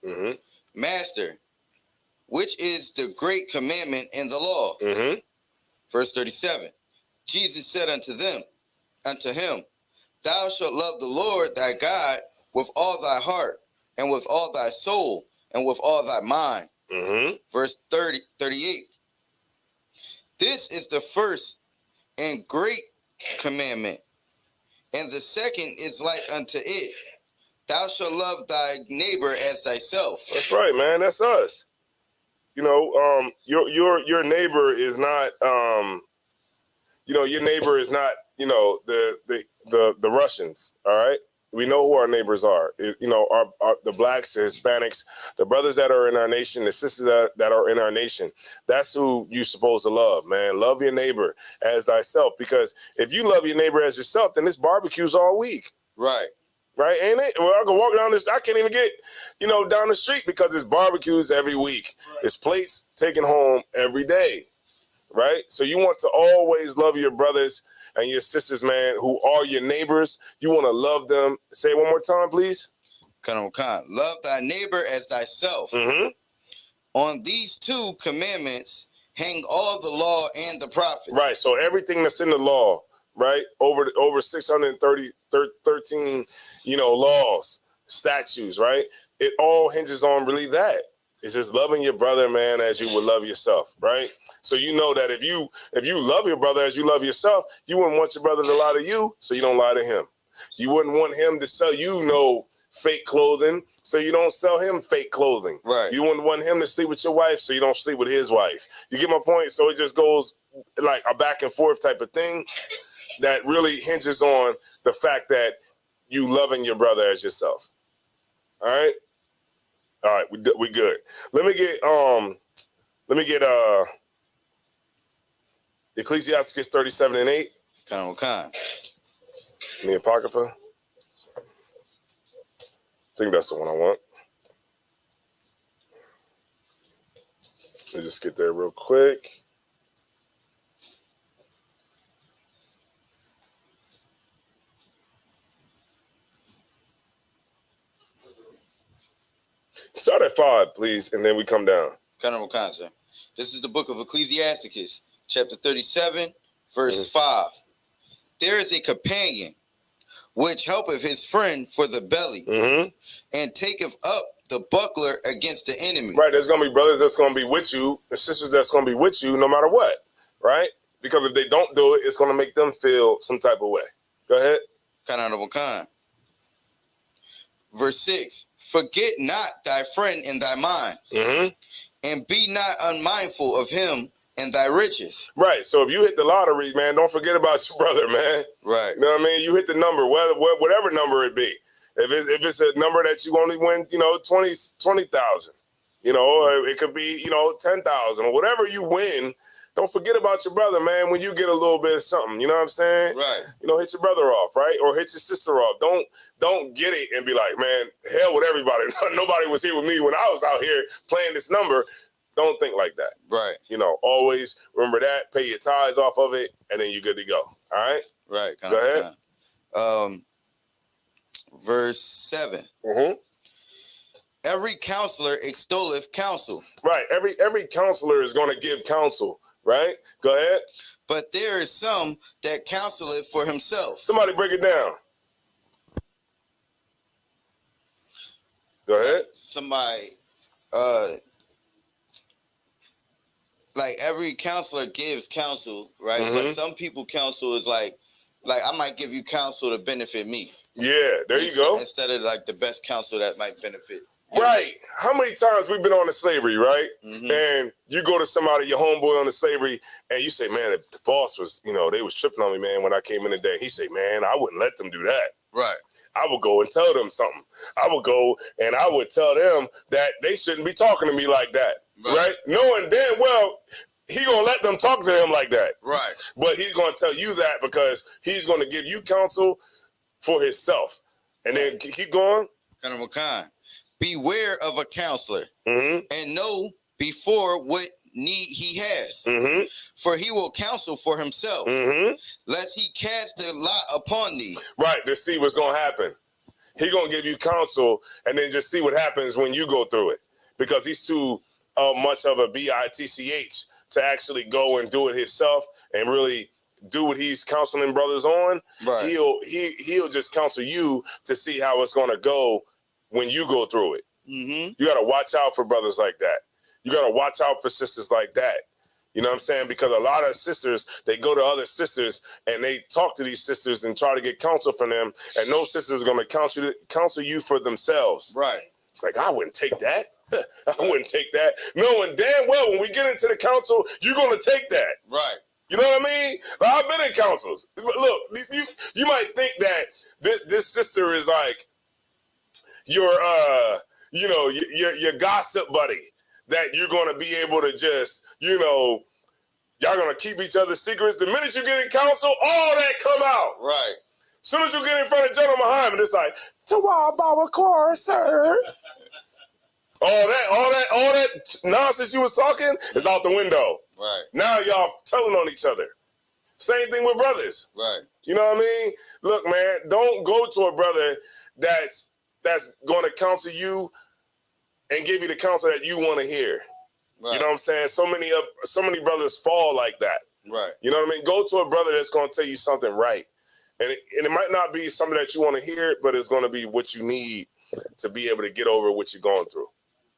Master, which is the great commandment in the law? Verse 37. Jesus said unto him, Thou shalt love the Lord thy God with all thy heart, and with all thy soul, and with all thy mind. Verse 38. This is the first and great commandment, and the second is like unto it. Thou shalt love thy neighbor as thyself.
That's right, man. That's us. You know, your neighbor is not, your neighbor is not, the Russians. All right. We know who our neighbors are. You know, the blacks, the Hispanics, the brothers that are in our nation, the sisters that are in our nation. That's who you're supposed to love, man. Love your neighbor as thyself. Because if you love your neighbor as yourself, then this barbecue's all week.
Right.
Right, ain't it? Well, I can walk down this. I can't even get, down the street because it's barbecues every week. Right. It's plates taken home every day. Right? So you want to always love your brothers and your sisters, man, who are your neighbors. You want to love them. Say it one more time, please.
Love thy neighbor as thyself.
Mm-hmm.
On these two commandments hang all the law and the prophets.
Right. So everything that's in the law, right? Over 613, laws, statutes, right? It all hinges on really that. It's just loving your brother, man, as you would love yourself, right? So you know that if you love your brother as you love yourself, you wouldn't want your brother to lie to you, so you don't lie to him. You wouldn't want him to sell you fake clothing, so you don't sell him fake clothing.
Right.
You wouldn't want him to sleep with your wife, so you don't sleep with his wife. You get my point? So it just goes like a back and forth type of thing that really hinges on the fact that you loving your brother as yourself. All right? All right, we good. Let me get Ecclesiastes 37:8. The Apocrypha. I think that's the one I want. Let me just get there real quick. Start at 5, please, and then we come down.
Sir. This is the book of Ecclesiasticus, chapter 37, verse 5. There is a companion which helpeth his friend for the belly, and taketh up the buckler against the enemy.
Right, there's going to be brothers that's going to be with you, and sisters that's going to be with you no matter what, right? Because if they don't do it, it's going to make them feel some type of way. Go ahead.
Verse 6, forget not thy friend in thy mind, and be not unmindful of him in thy riches.
Right. So if you hit the lottery, man, don't forget about your brother, man.
Right.
You know what I mean? You hit the number, whatever number it be. If it's a number that you only win, 20,000, or it could be, 10,000 or whatever you win. Don't forget about your brother, man, when you get a little bit of something. You know what I'm saying?
Right.
Hit your brother off, right? Or hit your sister off. Don't get it and be like, man, hell with everybody. Nobody was here with me when I was out here playing this number. Don't think like that.
Right.
Always remember that. Pay your tithes off of it, and then you're good to go. All right?
Right.
Go ahead.
Verse 7. Every counselor extolleth counsel.
Right. Every counselor is going to give counsel. Right? Go ahead.
But there is some that counseleth for himself.
Somebody break it down. Go ahead.
Somebody, like every counselor gives counsel, right? But some people counsel is like I might give you counsel to benefit me.
Yeah, there you go.
Instead of like the best counsel that might benefit.
Right. How many times we've been on the slavery, right? And you go to somebody, your homeboy on the slavery, and you say, man, the boss was, they was tripping on me, man, when I came in today. He said, man, I wouldn't let them do that.
Right.
I would go and tell them something. I would go and I would tell them that they shouldn't be talking to me like that. Right? Knowing damn well he gonna let them talk to him like that.
Right.
But he's gonna tell you that because he's gonna give you counsel for himself. And then keep going.
Beware of a counselor, and know before what need he has. For he will counsel for himself, lest he cast the lot upon thee.
Right, to see what's going to happen. He going to give you counsel and then just see what happens when you go through it. Because he's too much of a bitch to actually go and do it himself and really do what he's counseling brothers on.
Right.
He'll just counsel you to see how it's going to go when you go through it. You got to watch out for brothers like that. You got to watch out for sisters like that. You know what I'm saying? Because a lot of sisters, they go to other sisters and they talk to these sisters and try to get counsel from them. And those sisters are going to counsel you for themselves.
Right.
It's like, I wouldn't take that. I wouldn't take that. Knowing damn well when we get into the counsel, you're going to take that.
Right.
You know what I mean? Like, I've been in councils. Look, you might think that this sister is like your your gossip buddy that you're gonna be able to just, y'all gonna keep each other's secrets. The minute you get in council, all that come out.
Right.
As soon as you get in front of General Muhammad, it's like, Tawab Bawakor, sir. All that nonsense you was talking is out the window.
Right.
Now y'all telling on each other. Same thing with brothers.
Right.
You know what I mean? Look, man, don't go to a brother that's going to counsel you and give you the counsel that you want to hear. Right. You know what I'm saying? So many brothers fall like that.
Right.
You know what I mean? Go to a brother that's going to tell you something right. And it might not be something that you want to hear, but it's going to be what you need to be able to get over what you're going through.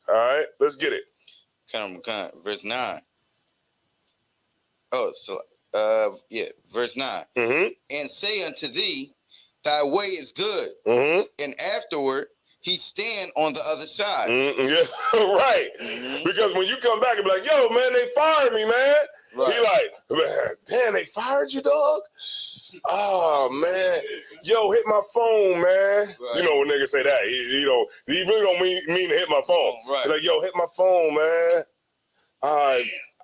All right, let's get it.
Verse 9. Oh, so verse 9.
Mm-hmm.
And say unto thee, thy way is good.
Mm-hmm.
And afterward he stand on the other side.
Mm-hmm. Yeah, right.
Mm-hmm.
Because when you come back and be like, yo, man, they fired me, man.
Right.
He like, damn, they fired you, dog? Oh, man. Yo, hit my phone, man.
Right.
You know when niggas say that. He really don't mean to hit my phone.
Right.
He's like, yo, hit my phone, man.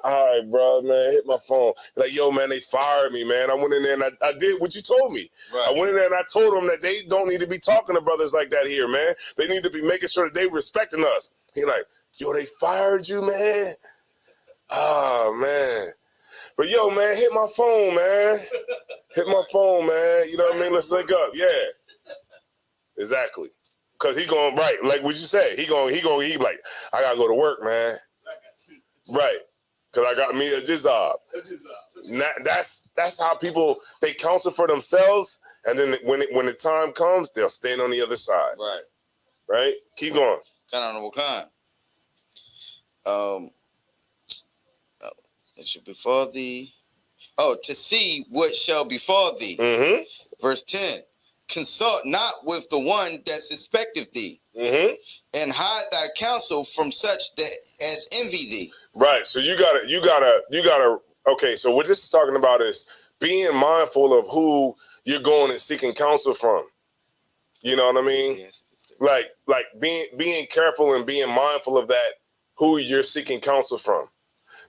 All right, bro, man, hit my phone. Like, yo, man, they fired me, man. I went in there and I did what you told me.
Right.
I went in there and I told them that they don't need to be talking to brothers like that here, man. They need to be making sure that they respecting us. He like, yo, they fired you, man? Oh, man. But, yo, man, hit my phone, man. Hit my phone, man. You know what I mean? Let's link up. Yeah. Exactly. Because he going, right, like what you said. He like, I got to go to work, man. Right. Because I got me a job. That's how people, they counsel for themselves, and then when the time comes, they'll stand on the other side.
Right.
Right? Keep going.
It should befall thee. Oh, to see what shall befall thee.
Mm-hmm.
Verse 10. Consult not with the one that suspecteth thee,
Mm-hmm.
and hide thy counsel from such that as envy thee.
Right. So you gotta. Okay. So what this is talking about is being mindful of who you're going and seeking counsel from. You know what I mean?
Yes.
Like being careful and being mindful of that, who you're seeking counsel from,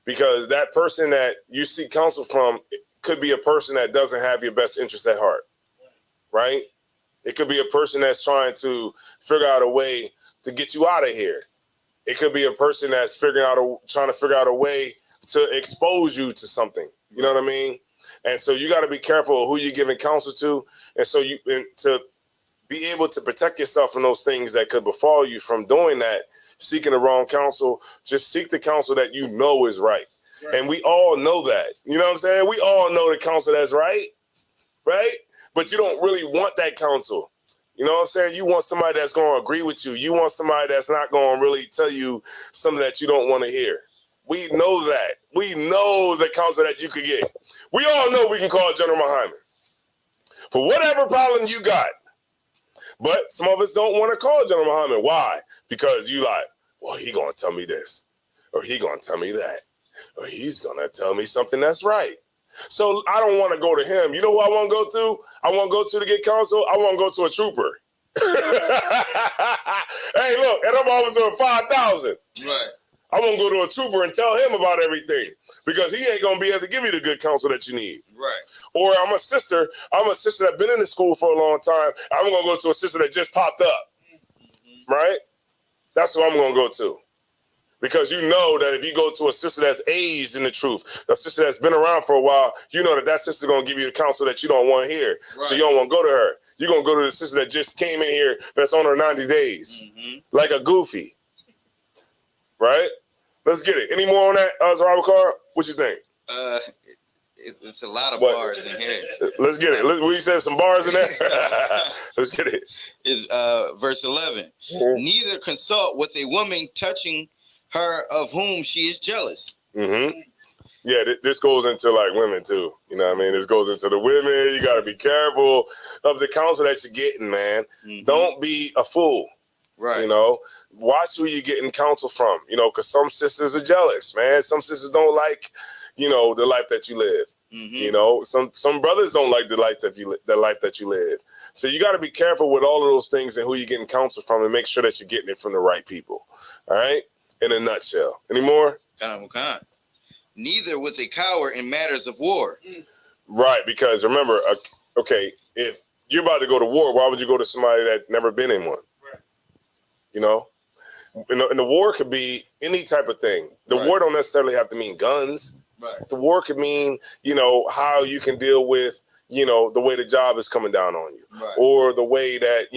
because that person that you seek counsel from could be a person that doesn't have your best interest at heart. Right? It could be a person that's trying to figure out a way to get you out of here. It could be a person that's trying to figure out a way to expose you to something. You know what I mean? And so you got to be careful of who you're giving counsel to. And so to be able to protect yourself from those things that could befall you from doing that, seeking the wrong counsel, just seek the counsel that you know is right. And we all know that. You know what I'm saying? We all know the counsel that's right. Right? But you don't really want that counsel. You know what I'm saying? You want somebody that's going to agree with you. You want somebody that's not going to really tell you something that you don't want to hear. We know that. We know the counsel that you could get. We all know we can call General Muhammad for whatever problem you got. But some of us don't want to call General Muhammad. Why? Because you like, well, he going to tell me this, or he going to tell me that, or he's going to tell me something that's right. So I don't want to go to him. You know who I want to go to? I want to go to get counsel. I want to go to a trooper. Hey, look, and I'm officer of 5,000.
Right.
I want to go to a trooper and tell him about everything, because he ain't going to be able to give you the good counsel that you need.
Right.
Or I'm a sister that's been in the school for a long time. I'm going to go to a sister that just popped up. Mm-hmm. Right? That's who I'm going to go to. Because you know that if you go to a sister that's aged in the truth, a sister that's been around for a while, you know that sister's going to give you the counsel that you don't want to hear. Right. So you don't want to go to her. You're going to go to the sister that just came in here that's on her 90 days. Mm-hmm. Like a goofy. Right? Let's get it. Any more on that, Robert Carr? What you think?
It's a lot of bars in here.
Let's get it. We said some bars in there. Let's get it.
Is verse 11.
Mm-hmm.
Neither consult with a woman touching her of whom she is jealous.
Mm-hmm. Yeah, this goes into like women too. You know what I mean? This goes into the women. You got to be careful of the counsel that you're getting, man. Mm-hmm. Don't be a fool.
Right.
You know, watch who you're getting counsel from, you know, because some sisters are jealous, man. Some sisters don't like, you know, the life that you live. You know, some brothers don't like the life that you live. So you got to be careful with all of those things and who you're getting counsel from, and make sure that you're getting it from the right people. All right. In a nutshell. Any more?
Neither with a coward in matters of war.
Right, because remember, okay, if you're about to go to war, why would you go to somebody that never been in one? Right. You know, and the war could be any type of thing. The war don't necessarily have to mean guns. Right. The war could mean, you know, how you can deal with, you know, the way the job is coming down on you, or the way that,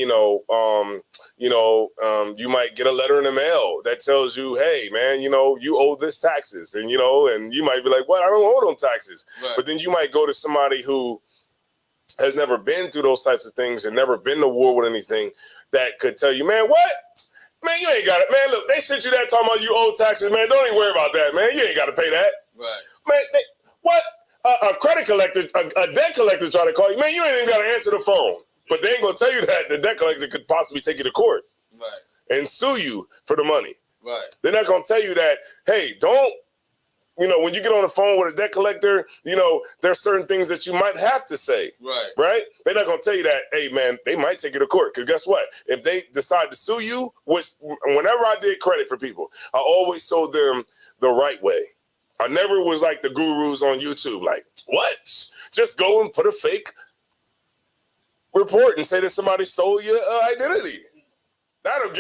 you might get a letter in the mail that tells you, hey, man, you know, you owe this taxes, and, you know, and you might be like, what? I don't owe them taxes. Right. But then you might go to somebody who has never been through those types of things and never been to war with anything that could tell you, man, what? Man, you ain't got it. Man, look, they sent you that talking about you owe taxes, man. Don't even worry about that, man. You ain't got to pay that. Right. Man, what? A credit collector, a debt collector try to call you, man, you ain't even got to answer the phone. But they ain't going to tell you that the debt collector could possibly take you to court and sue you for the money. Right. They're not going to tell you that, hey, don't, you know, when you get on the phone with a debt collector, you know, there's certain things that you might have to say. Right. Right? They're not going to tell you that, hey, man, they might take you to court. Because guess what? If they decide to sue you, which whenever I did credit for people, I always told them the right way. I never was like the gurus on YouTube, like, what? Just go and put a fake report and say that somebody stole your identity. That'll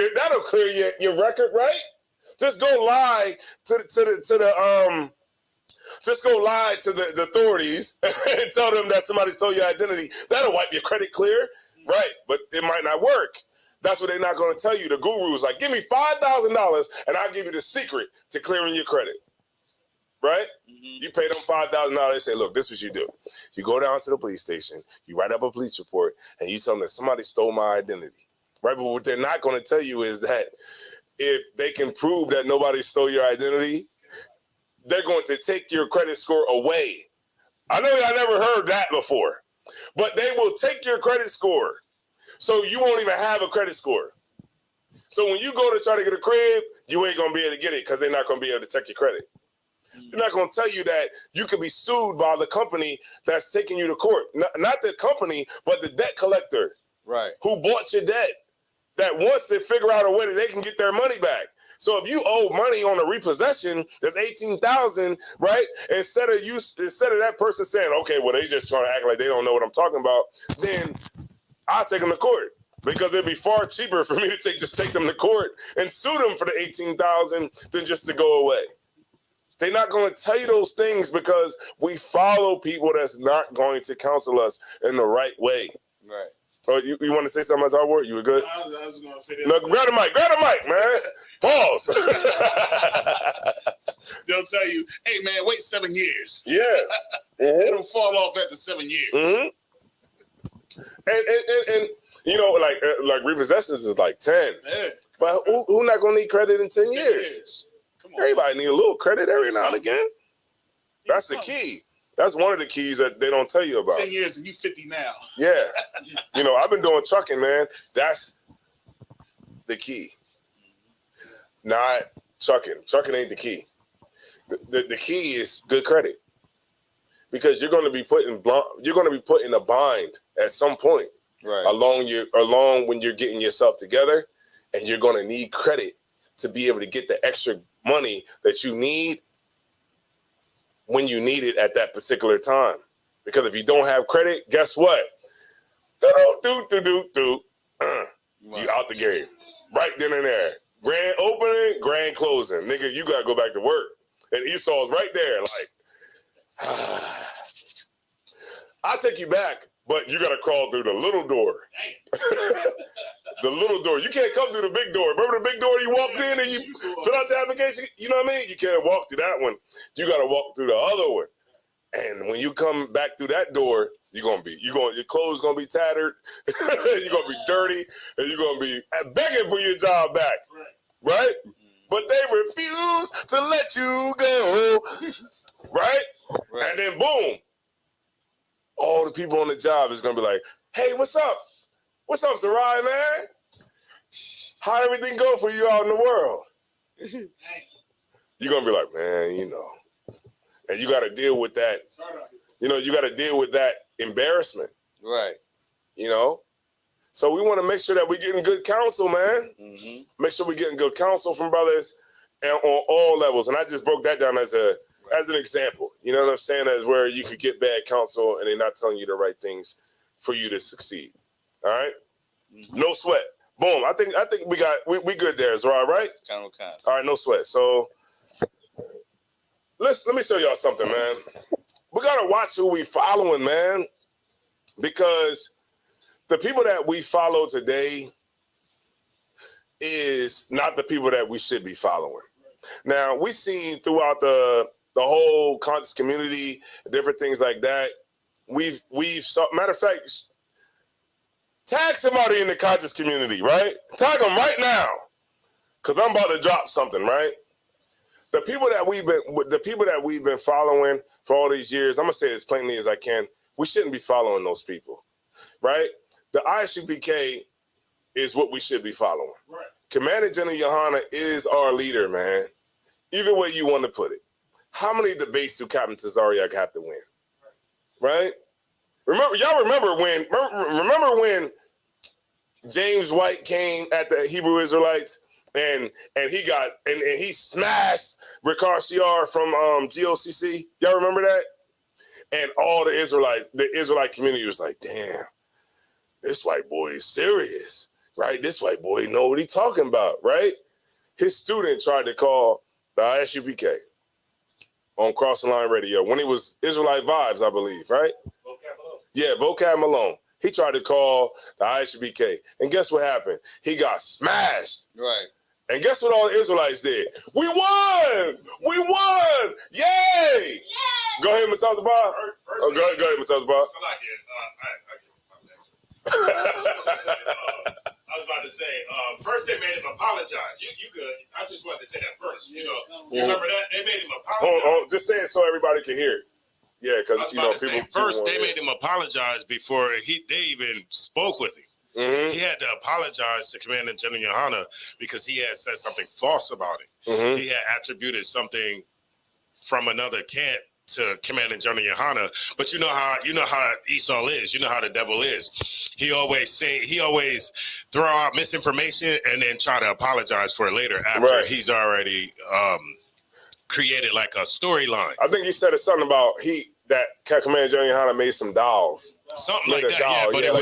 clear your record, right? Just go lie to the authorities and tell them that somebody stole your identity. That'll wipe your credit clear, right? But it might not work. That's what they're not going to tell you. The gurus like, give me $5,000 and I'll give you the secret to clearing your credit. Right? You pay them $5,000. They say, look, this is what you do. You go down to the police station, you write up a police report, and you tell them that somebody stole my identity. Right? But what they're not going to tell you is that if they can prove that nobody stole your identity, they're going to take your credit score away. I know I never heard that before, but they will take your credit score. So you won't even have a credit score. So when you go to try to get a crib, you ain't going to be able to get it because they're not going to be able to check your credit. They're not going to tell you that you could be sued by the company that's taking you to court. Not the company, but the debt collector, right? Who bought your debt. That wants to figure out a way that they can get their money back. So if you owe money on a repossession, that's $18,000, right? Instead of that person saying, okay, well, they just trying to act like they don't know what I'm talking about, then I'll take them to court. Because it'd be far cheaper for me to take them to court and sue them for the $18,000 than just to go away. They're not going to tell you those things because we follow people that's not going to counsel us in the right way. Right. Oh, you want to say something as our word? You were good?
I was going to say that.
No, grab the mic, man. Pause.
They'll tell you, hey, man, wait 7 years.
Yeah.
It'll fall off after 7 years. Mm-hmm.
And you know, like repossessions is like 10. Yeah. But who not going to need credit in 10 years? Everybody need a little credit every now and again. That's the key. That's one of the keys that they don't tell you about.
10 years and you 50 now.
Yeah. You know, I've been doing trucking, man. That's the key. Not trucking. Trucking ain't the key. The key is good credit. Because you're going to be put in a bind at some point. Right. Along when you're getting yourself together, and you're going to need credit to be able to get the extra money that you need when you need it at that particular time. Because if you don't have credit, guess what? You out the game. Right then and there. Grand opening, grand closing. Nigga, you got to go back to work. And Esau's right there like, I'll take you back, but you got to crawl through the little door. The little door. You can't come through the big door. Remember the big door you walked in and you fill out your application? You know what I mean? You can't walk through that one. You got to walk through the other one. And when you come back through that door, your clothes gonna be tattered. You're gonna be dirty, and you're gonna be begging for your job back, right? But they refuse to let you go, right? And then boom, all the people on the job is gonna be like, "Hey, what's up? What's up, Sarai, man? How everything go for you out in the world?" You're gonna be like, "Man, you know," and you got to deal with that. you know, you got to deal with that embarrassment.
Right.
You know? So we want to make sure that we're getting good counsel, man.
Mm-hmm.
Make sure we're getting good counsel from brothers and on all levels. And I just broke that down as an example. You know what I'm saying? As where you could get bad counsel and they're not telling you the right things for you to succeed. All right? Mm-hmm. No sweat. Boom. I think we good there. Is all right?
All
right, no sweat. So let me show y'all something, man. We gotta watch who we following, man. Because the people that we follow today is not the people that we should be following. Now, we've seen throughout the whole conscious community, different things like that. We've matter of fact, tag somebody in the conscious community, right? Tag them right now, because I'm about to drop something, right? The people that we've been following for all these years, I'm gonna say it as plainly as I can. We shouldn't be following those people, right? The ISUPK is what we should be following. Right. Commander General Yohana is our leader, man. Either way you want to put it. How many debates do Captain Tazariak have to win? Right? Remember when James White came at the Hebrew Israelites and he smashed Ricard Ciar from GOCC? Y'all remember that? And all the Israelite community was like, damn, this white boy is serious, right? This white boy know what he's talking about, right? His student tried to call the ISUPK on Crossing Line Radio when he was Israelite Vibes, I believe, right? Vocab Malone. Yeah, Vocab Malone. He tried to call the ISUPK. And guess what happened? He got smashed.
Right.
And guess what all the Israelites did? We won! We won! Yay! Go ahead, Matazabah. Go ahead, Matazabah.
I was about to say, first they made him apologize. You good. I just wanted to say that first. You know, you remember that? They made him apologize.
Oh, just say it so everybody can hear it. Yeah, because, you know, people...
First, they made him apologize before they even spoke with him. Mm-hmm. He had to apologize to Commander General Yohana because he had said something false about it. Mm-hmm. He had attributed something from another camp to Commander General Yohana. But you know how Esau is. You know how the devil is. He always throw out misinformation and then try to apologize for it later after he's already created like a storyline.
I think he said something about that Commander General Yohana made some dolls.
Something like that, yeah, but
it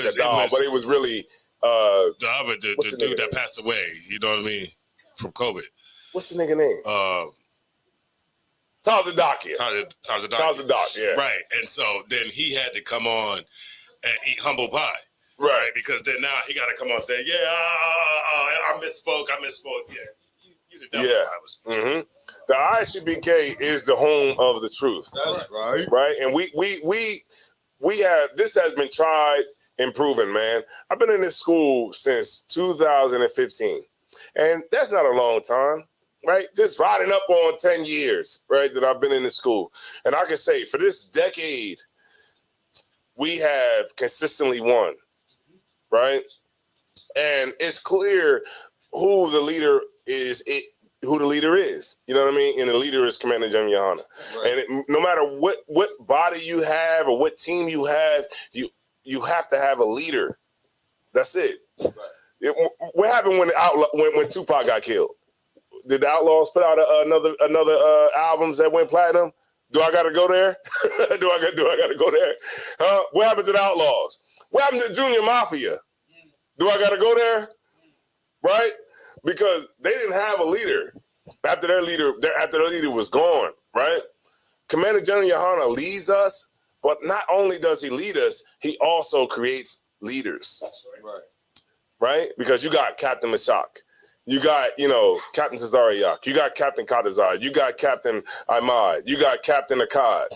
was really
the dude that passed away, you know what I mean, from COVID.
What's the nigga name? Tazadakia. Tazadakia, yeah.
Right, and so then he had to come on and eat humble pie. Right, because then now he got to come on and say, yeah, I misspoke. Yeah, you the devil.
Yeah. Mm-hmm. The ISUPK is the home of the truth.
That's right.
Right, and we have, this has been tried and proven, man. I've been in this school since 2015, and that's not a long time, right? Just riding up on 10 years, right, that I've been in this school. And I can say for this decade, we have consistently won, right? And it's clear who the leader is. You know what I mean? And the leader is Commander General Yohana. Right. And no matter what body you have or what team you have have to have a leader. That's it. Right. What happened when Tupac got killed? Did the Outlaws put out another albums that went platinum? Do I got to go there? do I got to go there? What happened to the Outlaws? What happened to Junior Mafia? Do I got to go there? Right? Because they didn't have a leader after their leader was gone, right? Commander General Yohana leads us, but not only does he lead us, he also creates leaders. That's right. Right? Because you got Captain Meshach, you got, Captain Tazariak, you got Captain Kadazai, you got Captain Ahmad, you got Captain Akkad,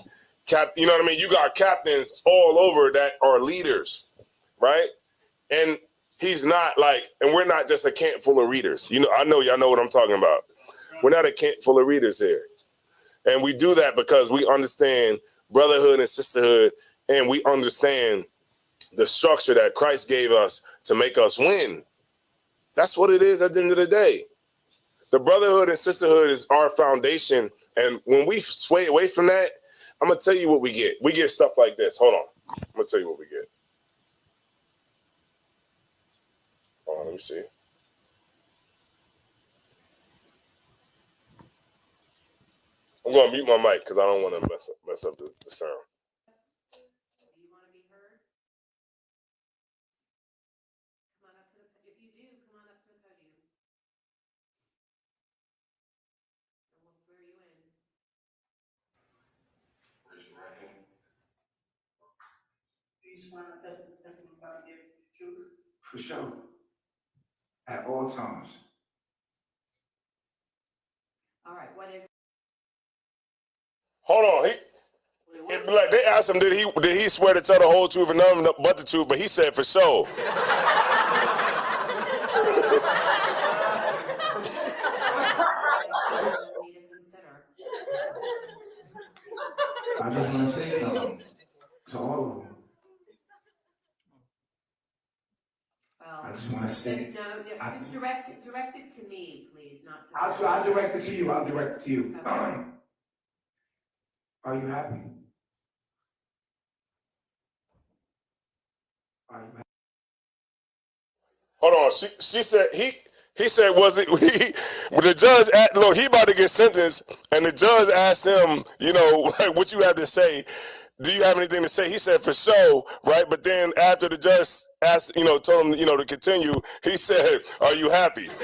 you know what I mean? You got captains all over that are leaders, right? And he's not and we're not just a camp full of readers. I know y'all know what I'm talking about. We're not a camp full of readers here. And we do that because we understand brotherhood and sisterhood, and we understand the structure that Christ gave us to make us win. That's what it is at the end of the day. The brotherhood and sisterhood is our foundation. And when we sway away from that, I'm gonna tell you what we get. We get stuff like this. Hold on. I'm gonna tell you what we get. Hold on, let me see. I'm gonna mute my mic because I don't want to mess up the sound.
Do you want to be heard? Come on up to the, if you do, come on up to the podium. And we'll swear you in.
Raise your right hand. Do you swear and attest to the testimony about the truth? For sure. At all times.
All right, what is?
Hold on. Like they asked him, did he swear to tell the whole truth and nothing but the truth? But he said for sure.
I just want to say something to all of them.
Well,
I just want to say.
Just direct it to me, please, not to.
I'll direct it to you. I'll direct it to you.
Okay.
Are you happy? Are you happy?
Hold on. She said he said was it the judge look, he about to get sentenced and the judge asked him, you know, like what you have to say. Do you have anything to say? He said for sure, right? But then after the judge asked, you know, told him, you know, to continue, he said, "Are you happy?"
I'm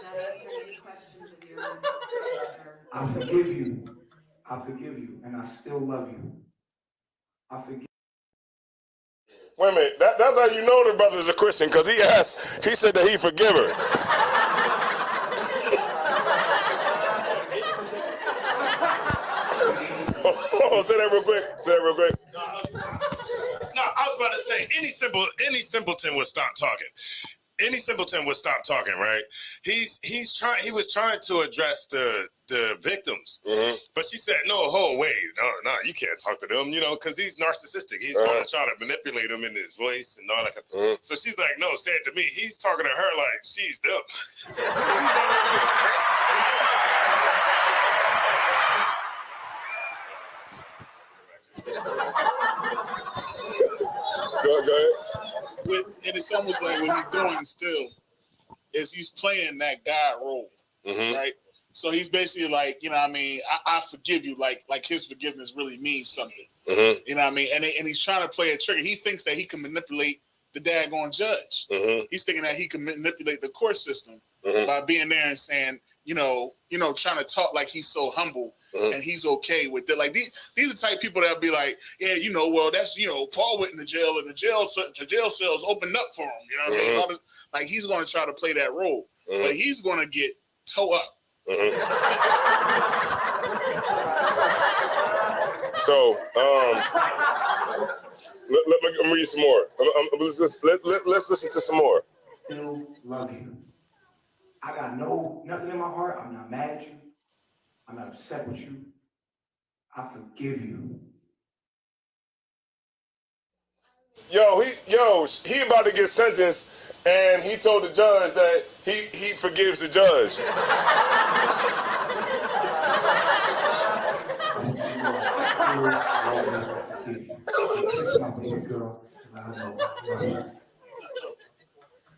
not answering any questions of yours, sir.
I forgive you. I forgive you, and I still love you. I forgive.
Wait a minute. That's how you know the brother's a Christian, because he said that he forgive her. Oh, say that real quick.
No, I was about to say any simpleton would stop talking. Any simpleton would stop talking, right? He was trying to address the victims, but she said, "No, wait, no, you can't talk to them, you know, because he's narcissistic. He's going to try to manipulate them in his voice and all that." So she's like, "No, say it to me." He's talking to her like she's them. It's crazy.
Go ahead.
And it's almost like what he's doing still is he's playing that God role, right? So he's basically like, you know what I mean, I forgive you, like his forgiveness really means something. You know what I mean? And he's trying to play a trigger. He thinks that he can manipulate the daggone judge. He's thinking that he can manipulate the court system by being there and saying, you know, trying to talk like he's so humble and he's okay with it. Like these are the type of people that'll be like, yeah, you know, well, that's, you know, Paul went in the jail and the jail cells opened up for him. You know what I mean? All this, like he's going to try to play that role, but he's going to get toe up.
So, let me read some more. Let's listen to some more.
Still love you. I got nothing in my heart. I'm not mad at you. I'm not upset with you. I forgive you.
He about to get sentenced, and he told the judge that he forgives the judge.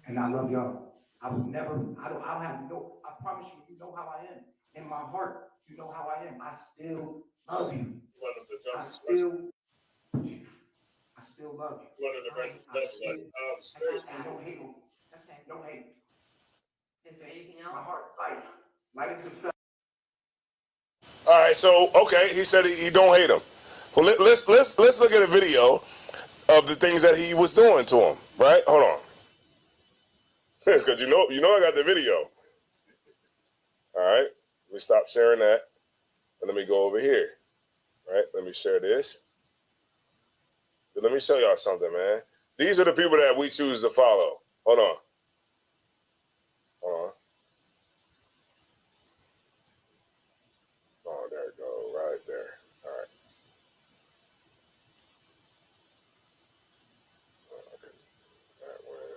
And I love y'all. I don't have I promise you, you know how I am. In my heart, you know how I am. I still love you. I still love you. Don't hate me.
Okay.
Don't hate me.
Is there anything else?
My heart, light as a feather.
All right, so okay, he said he don't hate him. Well, let's look at a video of the things that he was doing to him. Right? Hold on, because you know I got the video. All right, let me stop sharing that, and let me go over here. Right? Let me share this. Let me show y'all something, man. These are the people that we choose to follow. Hold on. Oh, there it go, right there. All right. Okay. That way.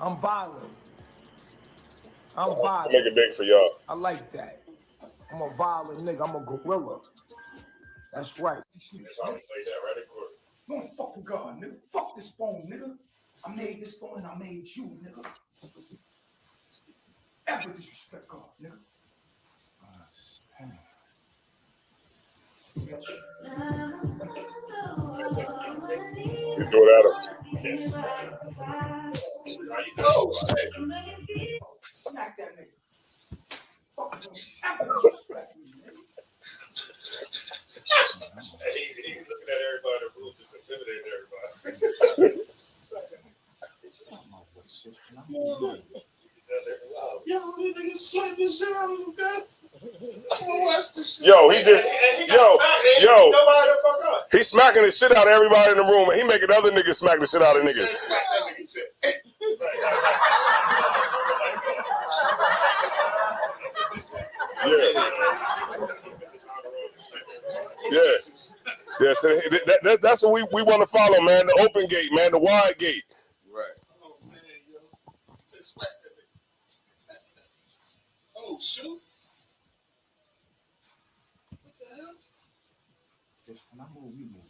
I'm violent. I'm
Make
violent.
it big for y'all.
I like that. I'm a violent nigga. I'm a gorilla. That's right. You don't fucking God, nigga. Fuck this phone, nigga. I made this phone and I made you, nigga. Ever disrespect God, nigga.
You throw it at him.
Oh, shit. Smack that nigga. Fuck him. Ever disrespect me, nigga.
He's looking at everybody in the room, just intimidating everybody. Yo, these niggas slap the shit out of him, guys. I'm gonna watch this shit.
Yo, he just, yo,
nobody the fuck up.
he's smacking the shit out of everybody in the room, and he making other niggas smack the shit out of niggas.
Smack that nigga, said, hey.
Yeah, so that's what we want to follow, man. The open gate, man, the wide gate.
Right. Oh, man, yo. Just smack that nigga. Oh, shoot. What the hell?
Just when I move, you move.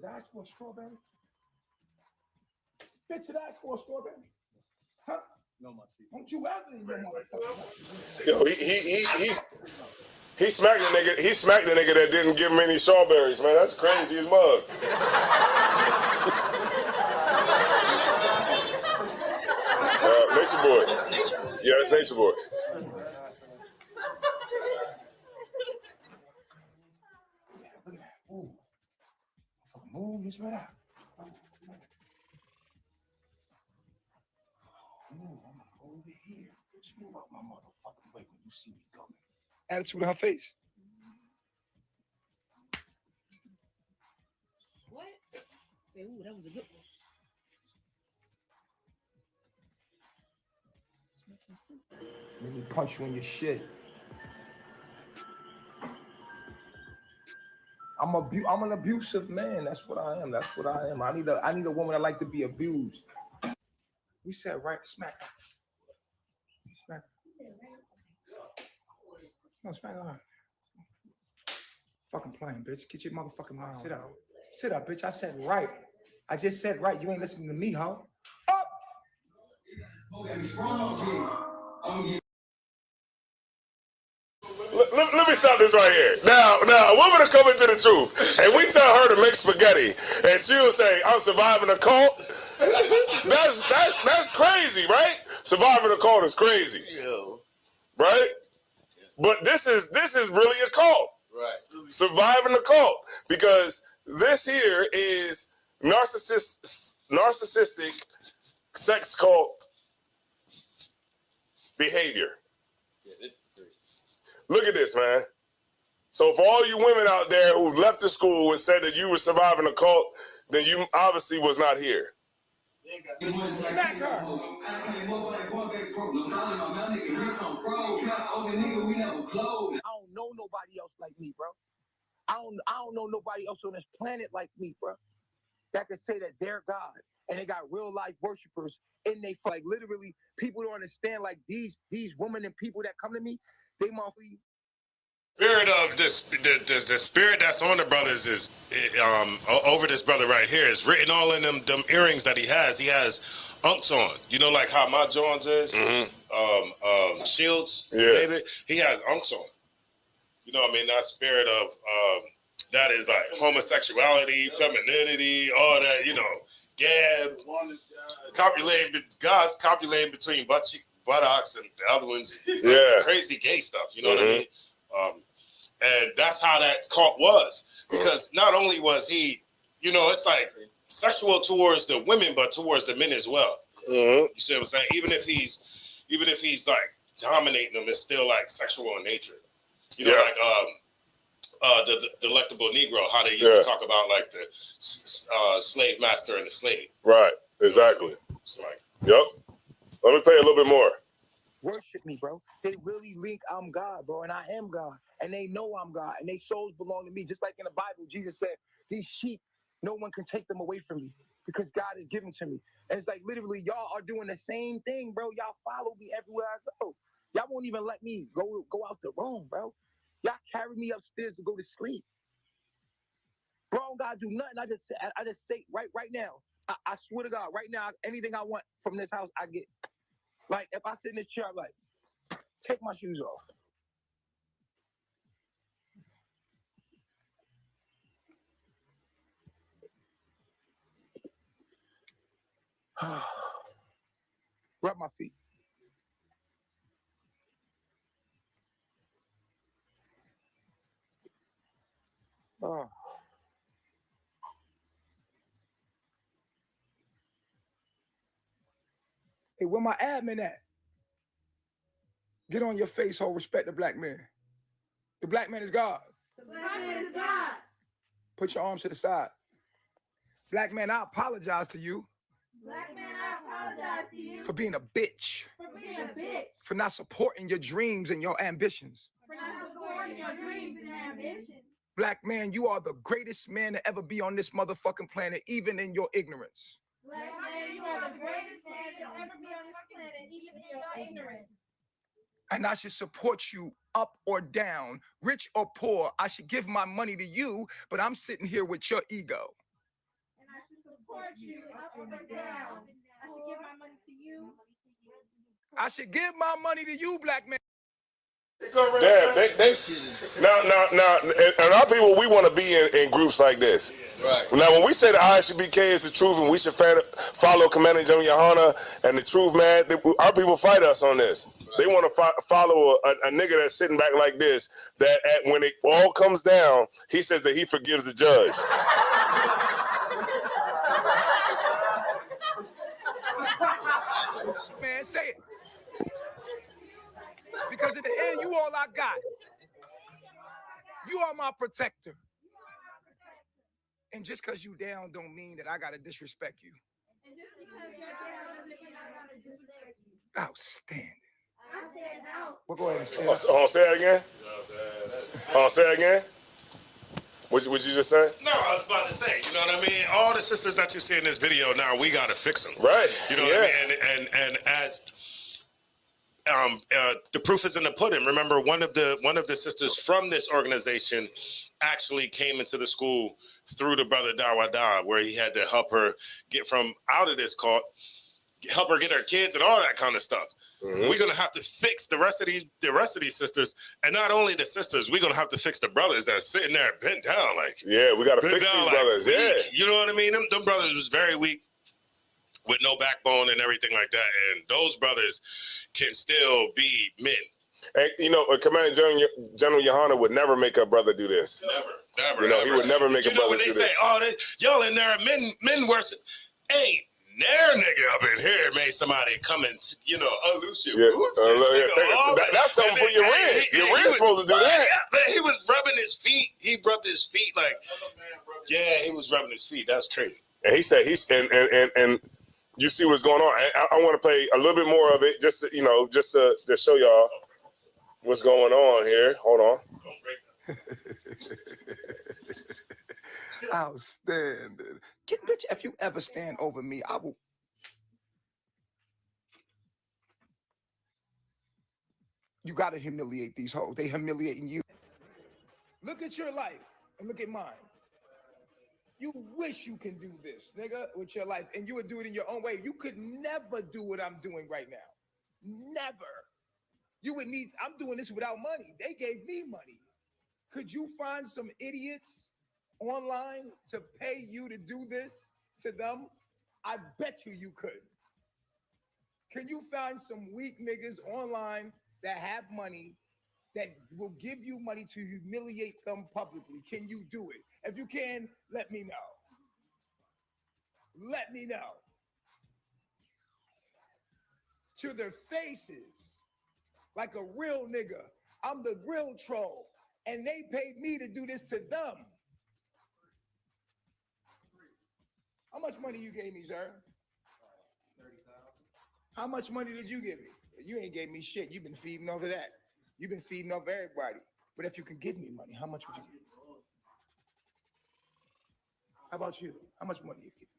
Did I ask for a strawberry? Bitch, did I ask for a strawberry? Huh? No, my teeth. Don't you ever in your motherfucker.
Yo, he smacked the nigga. He smacked the nigga that didn't give him any strawberries, man. That's crazy as mug. Nature Boy. Yeah, it's Nature Boy.
Look at that. Ooh. Fucking move this right out. Move, I'm gonna go over here. Just move up my motherfucking way when you see me coming. Attitude in her face.
What? Say, ooh, that was a good one.
Let me punch you in your shit. I'm an abusive man. That's what I am. That's what I am. I need a woman that like to be abused. We said right, smack her. Smack her. No, smack her. Fucking playing, bitch. Get your motherfucking mind. Sit up. Sit up, bitch. I said right. I just said right. You ain't listening to me, ho. Up!
Let me stop this right here. Now, a woman will come into the truth, and we tell her to make spaghetti, and she'll say, "I'm surviving a cult." That's crazy, right? Surviving a cult is crazy, right? But this is really a cult,
right?
Surviving a cult, because this here is narcissistic sex cult behavior.
Yeah, this is great.
Look at this, man. So for all you women out there who left the school and said that you were surviving a cult, then you obviously was not here.
Smack her.
I don't know nobody else like me, bro. I don't know nobody else on this planet like me, bro. That could say that they're God and they got real life worshipers in they like literally people don't understand like these women and people that come to me, they monthly.
Spirit of this, the spirit that's on the brothers is over this brother right here is written all in them earrings that he has. He has unks on, you know, like how my Jones is, shields.
Yeah.
David, he has unks on. You know what I mean? That spirit of that is like homosexuality, femininity, all that. You know, gab, God's copulating between buttocks and the other ones.
Yeah,
crazy gay stuff. You know what I mean? And that's how that cult was, because not only was he, you know, it's like sexual towards the women, but towards the men as well. You see what I'm saying? Even if he's like dominating them is still like sexual in nature. You know, like the Delectable Negro, how they used to talk about like the slave master and the slave.
Right. Exactly.
It's like,
yep. Let me play a little bit more.
Worship me, bro. They really link I'm God, bro, and I am God. And they know I'm God, and their souls belong to me. Just like in the Bible, Jesus said, these sheep, no one can take them away from me because God has given to me. And it's like literally y'all are doing the same thing, bro. Y'all follow me everywhere I go. Y'all won't even let me go out the room, bro. Y'all carry me upstairs to go to sleep. Bro, I don't gotta do nothing. I just say right now. I swear to God, right now, anything I want from this house, I get. Like if I sit in this chair, I'm like, take my shoes off. Rub my feet. Oh. Hey, where my admin at? Get on your face, ho. Respect the black man. The black man is God.
The black man is God.
Put your arms to the side. Black man, I apologize to you.
Black man, I apologize to you.
For being a bitch.
For being a bitch.
For not supporting your dreams and your ambitions.
For not supporting your dreams and ambitions.
Black man, you are the greatest man to ever be on this motherfucking planet, even in your ignorance.
Black man, you are the greatest man to ever be on this planet, even in your ignorance.
And I should support you up or down, rich or poor. I should give my money to you, but I'm sitting here with your ego.
And I should support you up or down. I should give my money to you.
I should give my money to you, black man.
Damn, now, and our people, we want to be in groups like this.
Right.
Now, when we say the ISUBK is the truth and we should follow Commander General Yohana and the truth, man, our people fight us on this. They want to follow a nigga that's sitting back like this, that when it all comes down, he says that he forgives the judge.
Man, say it. Because in the end, you all I got. You are my protector. And just because you down don't mean that I got to disrespect you. Outstanding. Well, go ahead and say it.
Say that again. Say that again. What you just say?
No, I was about to say, you know what I mean? All the sisters that you see in this video now, we got to fix them.
Right.
You know what I mean? And as the proof is in the pudding. Remember, one of the sisters from this organization actually came into the school through the brother Dawada, where he had to help her get from out of this cult, help her get her kids and all that kind of stuff. Mm-hmm. We're gonna have to fix the rest of these sisters, and not only the sisters, we're gonna have to fix the brothers that are sitting there bent down, like
we gotta fix these brothers.
Weak. You know what I mean? Them brothers was very weak, with no backbone and everything like that, and those brothers can still be men.
And you know, Commander General Yohana would never make a brother do this.
Never.
You know, he would never make a brother do this.
When they say, "Oh, y'all in there, men worship," ain't their nigga up in here made somebody come and unloose your boots.
That's something for your rent. Your rent's supposed to do that.
Yeah, he was rubbing his feet. He rubbed his feet like, he was rubbing his feet. That's crazy.
And he said and you see what's going on. I want to play a little bit more of it, just to show y'all what's going on here. Hold on.
Outstanding. Bitch, if you ever stand over me, I will. You gotta humiliate these hoes. They humiliating you. Look at your life and look at mine. You wish you can do this, nigga, with your life, and you would do it in your own way. You could never do what I'm doing right now. Never. You would need, I'm doing this without money. They gave me money. Could you find some idiots online to pay you to do this to them? I bet you could. Can you find some weak niggas online that have money that will give you money to humiliate them publicly? Can you do it? If you can, let me know. Let me know. To their faces. like a real nigga. I'm the real troll. And they paid me to do this to them. How much money you gave me, sir? 30,000. How much money did you give me? You ain't gave me shit. You've been feeding off of that. You've been feeding off everybody. But if you could give me money, how much would you give me? How about you? How much money you give me?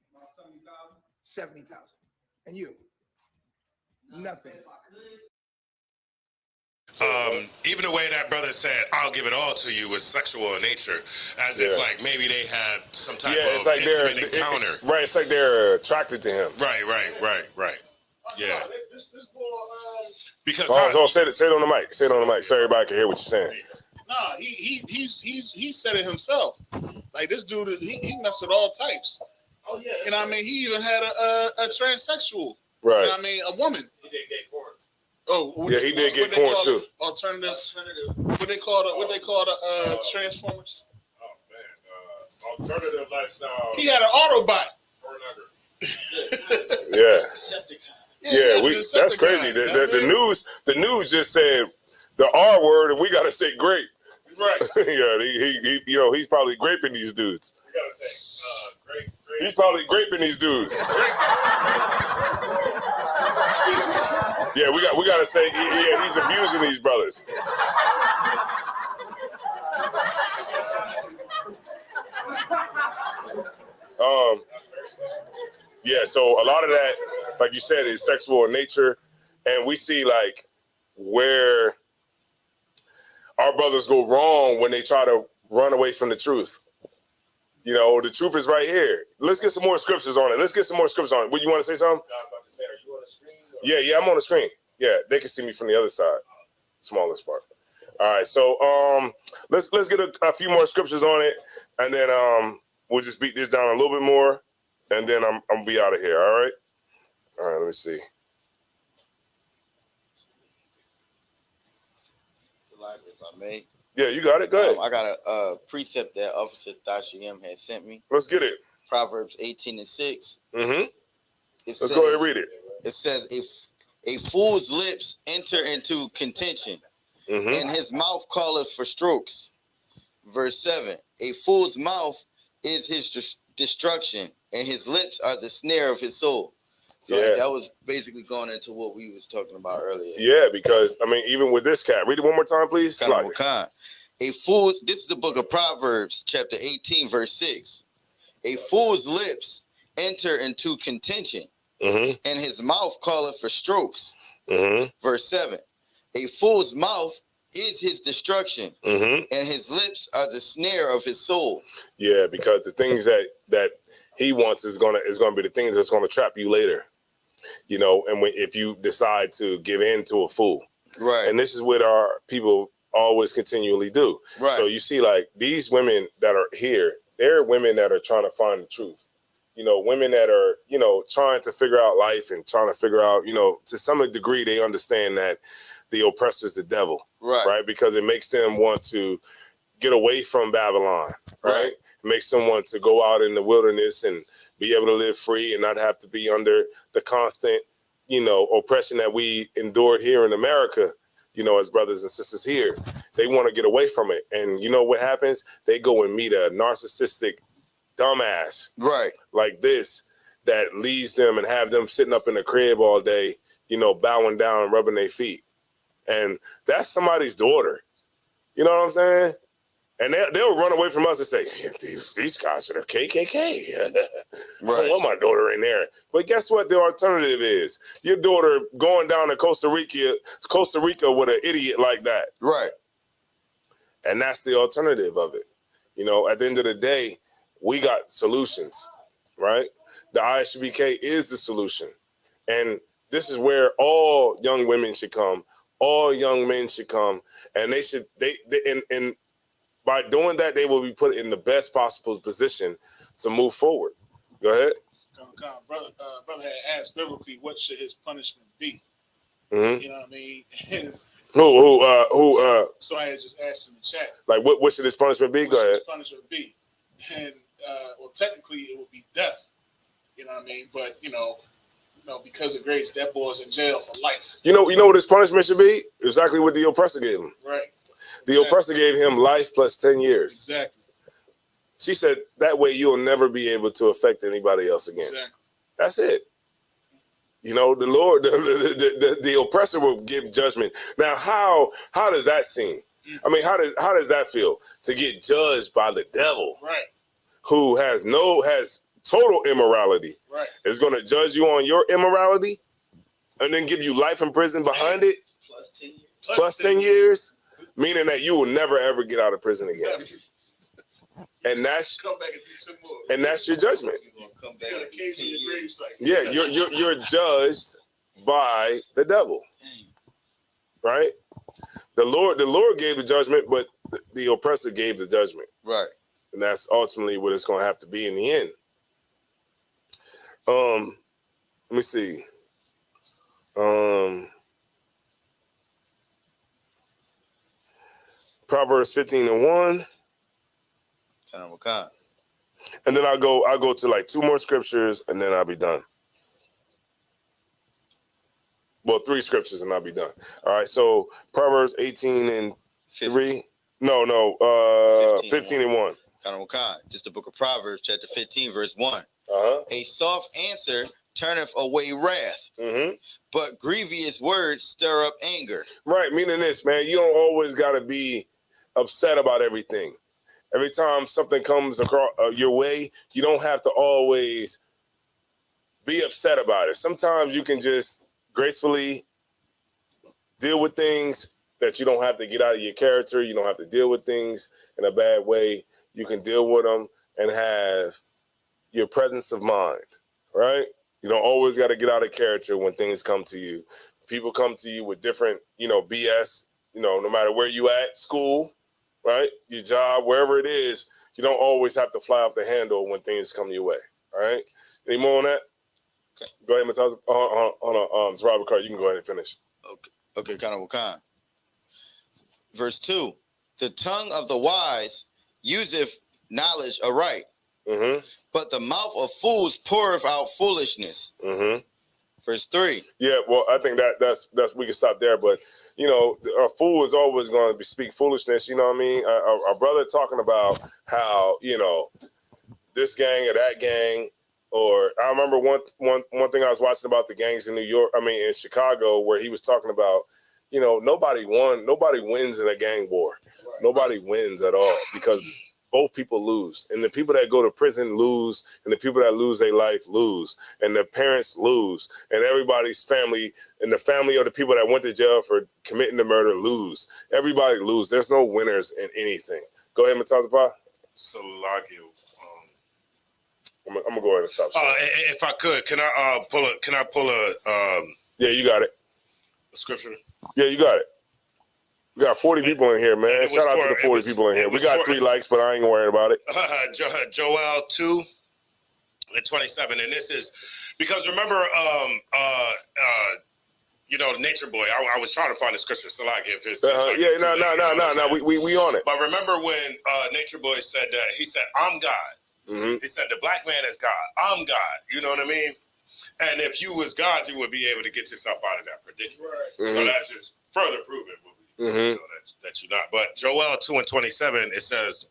70,000. 70,000. And you? Nothing.
Even the way that brother said, "I'll give it all to you," was sexual in nature, as if like maybe they had some type of
it's like
intimate encounter.
Right, it's like they're attracted to him.
Right. Yeah.
This boy,
because
say it on the mic. Say it on the mic so everybody can hear what you're saying.
Nah, he said it himself. Like this dude, he messed with all types. Oh yeah. And I mean, he even had a transsexual.
Right.
And I mean, a woman.
He did get porn.
Oh
yeah, he did get porn too.
Alternative. What they call the Transformers?
Oh man, alternative lifestyle.
He had an Autobot.
Yeah. That's crazy. The news just said the R word, and we gotta say grape.
Right.
Yeah, he he's probably graping these dudes.
We gotta say grape.
He's probably graping these dudes. Yeah, we gotta say he's abusing these brothers. Yeah, so a lot of that, like you said, is sexual in nature, and we see like where our brothers go wrong when they try to run away from the truth. You know, the truth is right here. Let's get some more scriptures on it. What you want to say something?
I was about to say, are you on the screen?
Yeah, I'm on the screen. Yeah, they can see me from the other side, smallest part. All right, so let's get a few more scriptures on it, and then we'll just beat this down a little bit more, and then I'm gonna be out of here. All right. Let me see.
If I may.
Yeah, you got it. Go ahead.
I got a precept that Officer Thashim had sent me.
Let's get it.
Proverbs 18:6.
Mm-hmm. Let's go ahead and read it.
It says, "A fool's lips enter into contention, and his mouth calleth for strokes." Verse 7. A fool's mouth is his destruction, and his lips are the snare of his soul. So that was basically going into what we was talking about earlier.
Yeah, because I mean, even with this cat, read it one more time, please.
A fool. This is the book of Proverbs, chapter 18, verse 6. A fool's lips enter into contention, and his mouth calleth for strokes. Verse 7. A fool's mouth is his destruction, and his lips are the snare of his soul.
Yeah, because the things that he wants is gonna be the things that's gonna trap you later. You know, and if you decide to give in to a fool,
right?
And this is what our people always continually do.
Right.
So you see, like these women that are here, they're women that are trying to find the truth. You know, women that are, trying to figure out life and trying to figure out, to some degree, they understand that the oppressor is the devil, right? Because it makes them want to get away from Babylon, right? It makes them want to go out in the wilderness and be able to live free and not have to be under the constant, oppression that we endure here in America, as brothers and sisters here. They want to get away from it. And you know what happens? They go and meet a narcissistic dumbass,
right,
like this, that leads them and have them sitting up in the crib all day, bowing down and rubbing their feet. And that's somebody's daughter. You know what I'm saying? And they'll run away from us and say, these guys are the KKK. I don't want my daughter in there. But guess what the alternative is? Your daughter going down to Costa Rica with an idiot like that.
Right.
And that's the alternative of it. At the end of the day, we got solutions, right? The ISBK is the solution. And this is where all young women should come. All young men should come. And they should, and by doing that, they will be put in the best possible position to move forward. Go ahead.
Brother had asked biblically, what should his punishment be?
Mm-hmm.
You know what I mean? So I had just asked in the chat.
Like, what should his punishment be? Go ahead.
His punishment be? And, well, technically, it would be death. You know what I mean? But, No, because of grace, that boy's in jail for life.
You know what his punishment should be? Exactly what the oppressor gave him.
Right.
The oppressor gave him life plus 10 years.
Exactly.
She said that way you'll never be able to affect anybody else again.
Exactly.
That's it. You know, the Lord, the oppressor will give judgment. Now, how does that seem? I mean, how does that feel to get judged by the devil?
Right.
Who has total immorality?
Right.
Is going to judge you on your immorality, and then give you life in prison behind it.
Plus 10 years.
Plus 10 years, meaning that you will never ever get out of prison again. And that's
Come back and do some more.
and that's your judgment.
Come back.
You got a case in your grave site.
Yeah, you're judged by the devil, right? The Lord gave the judgment, but the oppressor gave the judgment,
Right.
and that's ultimately what it's going to have to be in the end. Let me see. Proverbs 15:1. And then I'll go to like 2 more scriptures, and then I'll be done. Well, 3 scriptures, and I'll be done. All right. So Proverbs 18:3. No. 15:1.
Just the book of Proverbs, chapter 15, verse 1.
Uh-huh.
A soft answer turneth away wrath, but grievous words stir up anger.
Right. Meaning this, man, you don't always got to be upset about everything. Every time something comes across your way, you don't have to always be upset about it. Sometimes you can just gracefully deal with things that you don't have to get out of your character. You don't have to deal with things in a bad way. You can deal with them and have your presence of mind, right? You don't always got to get out of character when things come to you. People come to you with different, BS, no matter where you at, school, right? Your job, wherever it is, you don't always have to fly off the handle when things come your way. All right. Any more on that? Okay. Go ahead, Matthias. It's Robert Carr. You can go ahead and finish.
Okay, Khan. Verse 2. The tongue of the wise useth knowledge aright, but the mouth of fools poureth out foolishness. Verse 3.
Yeah, well, I think that's we can stop there, but a fool is always going to speak foolishness. You know what I mean? Our brother talking about how this gang or that gang, or I remember one thing I was watching about the gangs in in Chicago, where he was talking about nobody wins in a gang war. Right. Nobody wins at all because both people lose, and the people that go to prison lose, and the people that lose their life lose, and the parents lose, and everybody's family and the family of the people that went to jail for committing the murder lose. Everybody lose. There's no winners in anything. Go ahead, Matazapa.
Salagio.
I'm gonna go ahead and stop.
If I could, can I pull a?
Yeah, you got it.
A scripture.
Yeah, you got it. We got 40 people in here, man. Shout out to the 40 people in here. We got 3 likes, but I ain't worried about it.
Joel 2:27, and this is because remember, Nature Boy. I was trying to find the scripture, so like if it's
no, we on it.
But remember when Nature Boy said that he said, "I'm God." He said, "The black man is God. I'm God." You know what I mean? And if you was God, you would be able to get yourself out of that predicament. Right. So that's just further proving that you're not. But Joel 2:27, it says,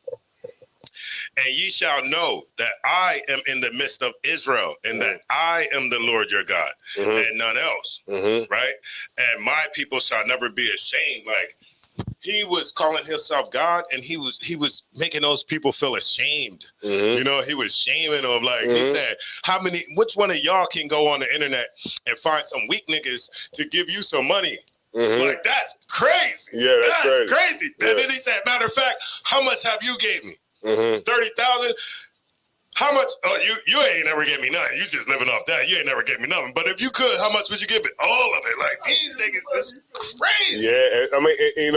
"And ye shall know that I am in the midst of Israel, and that I am the Lord your God, and none else." Right? And my people shall never be ashamed. Like, he was calling himself God, and he was making those people feel ashamed. He was shaming them. Like he said, which one of y'all can go on the internet and find some weak niggas to give you some money? Like, that's crazy.
Yeah, that's
crazy. Yeah. And then he said, matter of fact, how much have you gave me? 30,000. How much? Oh, you ain't never gave me nothing. You just living off that. You ain't never gave me nothing. But if you could, how much would you give me? All of it. Like, these niggas is crazy.
Yeah, I mean,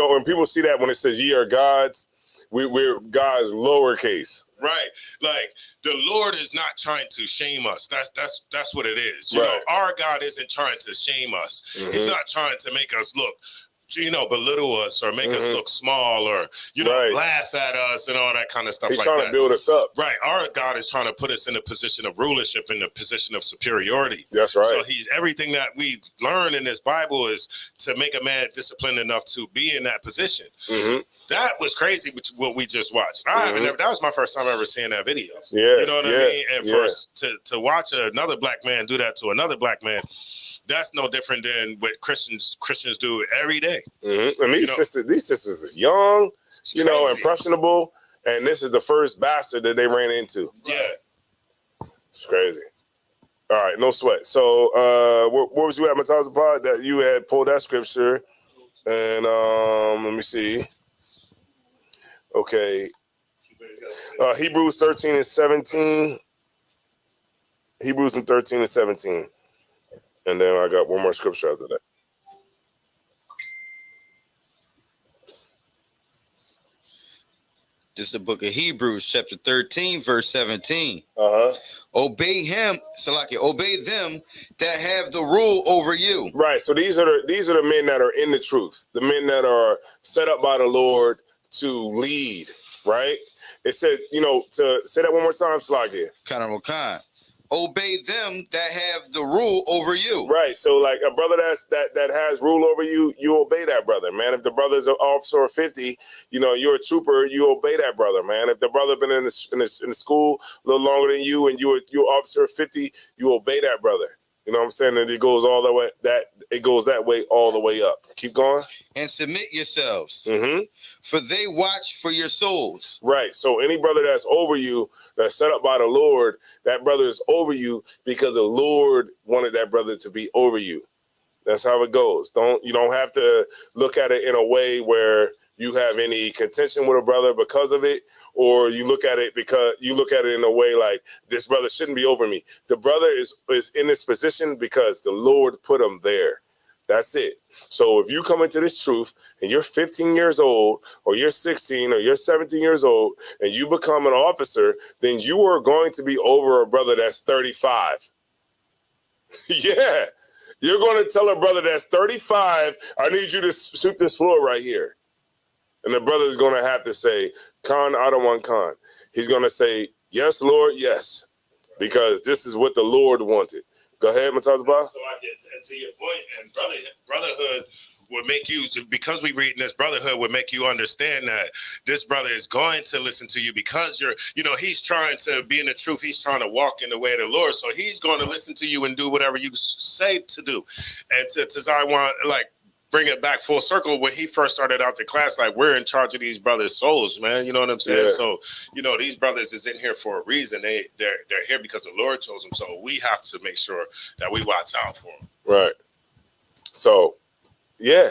when people see that, when it says ye are gods, we're God's lowercase.
Right. Like, the Lord is not trying to shame us. That's what it is. You know, our God isn't trying to shame us. He's not trying to make us look belittle us or make us look small or, laugh at us and all that kind of stuff.
He's
like
trying to build us up.
Right. Our God is trying to put us in a position of rulership, in a position of superiority.
That's right.
So everything that we learn in this Bible is to make a man disciplined enough to be in that position. That was crazy what we just watched. That was my first time ever seeing that video.
Yeah.
You know what I mean? And for us to watch another black man do that to another black man, that's no different than what Christians do every day.
And these sisters is young, impressionable, and this is the first bastard that they ran into.
Yeah,
it's crazy. All right, no sweat. So, what was you at, Matazza Pod? That you had pulled that scripture, and let me see. Okay, Hebrews 13 and 17. Hebrews 13 and 17. And then I got one more scripture after that.
This is the book of Hebrews, chapter 13, verse 17. Obey him, Salaki, obey them that have the rule over you.
Right. So these are the men that are in the truth, the men that are set up by the Lord to lead. Right. It said, to say that one more time, Salaki.
Khan. Obey them that have the rule over you.
Right. So like a brother that has rule over you, you obey that brother, man. If the brother's an officer of 50, you're a trooper, you obey that brother, man. If the brother been in the school a little longer than you and you're officer of 50, you obey that brother. You know what I'm saying? And it goes all the way that way all the way up. Keep going.
And submit yourselves. For they watch for your souls.
Right. So any brother that's over you, that's set up by the Lord, that brother is over you because the Lord wanted that brother to be over you. That's how it goes. You don't have to look at it in a way where you have any contention with a brother because of it, or you look at it in a way like this brother shouldn't be over me. The brother is in this position because the Lord put him there. That's it. So if you come into this truth and you're 15 years old or you're 16 or you're 17 years old and you become an officer, then you are going to be over a brother that's 35. Yeah. You're going to tell a brother that's 35, I need you to sweep this floor right here. And the brother is going to have to say, Khan, I don't want Khan. He's going to say, yes, Lord, yes. Because this is what the Lord wanted. Go ahead, Matazza Ba.
So I get to your point, and brotherhood would make you, because we read in this, brotherhood would make you understand that this brother is going to listen to you because he's trying to be in the truth. He's trying to walk in the way of the Lord. So he's going to listen to you and do whatever you say to do. And to Zion, bring it back full circle when he first started out the class, we're in charge of these brothers' souls, man. You know what I'm saying? Yeah. So, these brothers is in here for a reason. They're here because the Lord chose them. So we have to make sure that we watch out for them.
Right. So, yeah.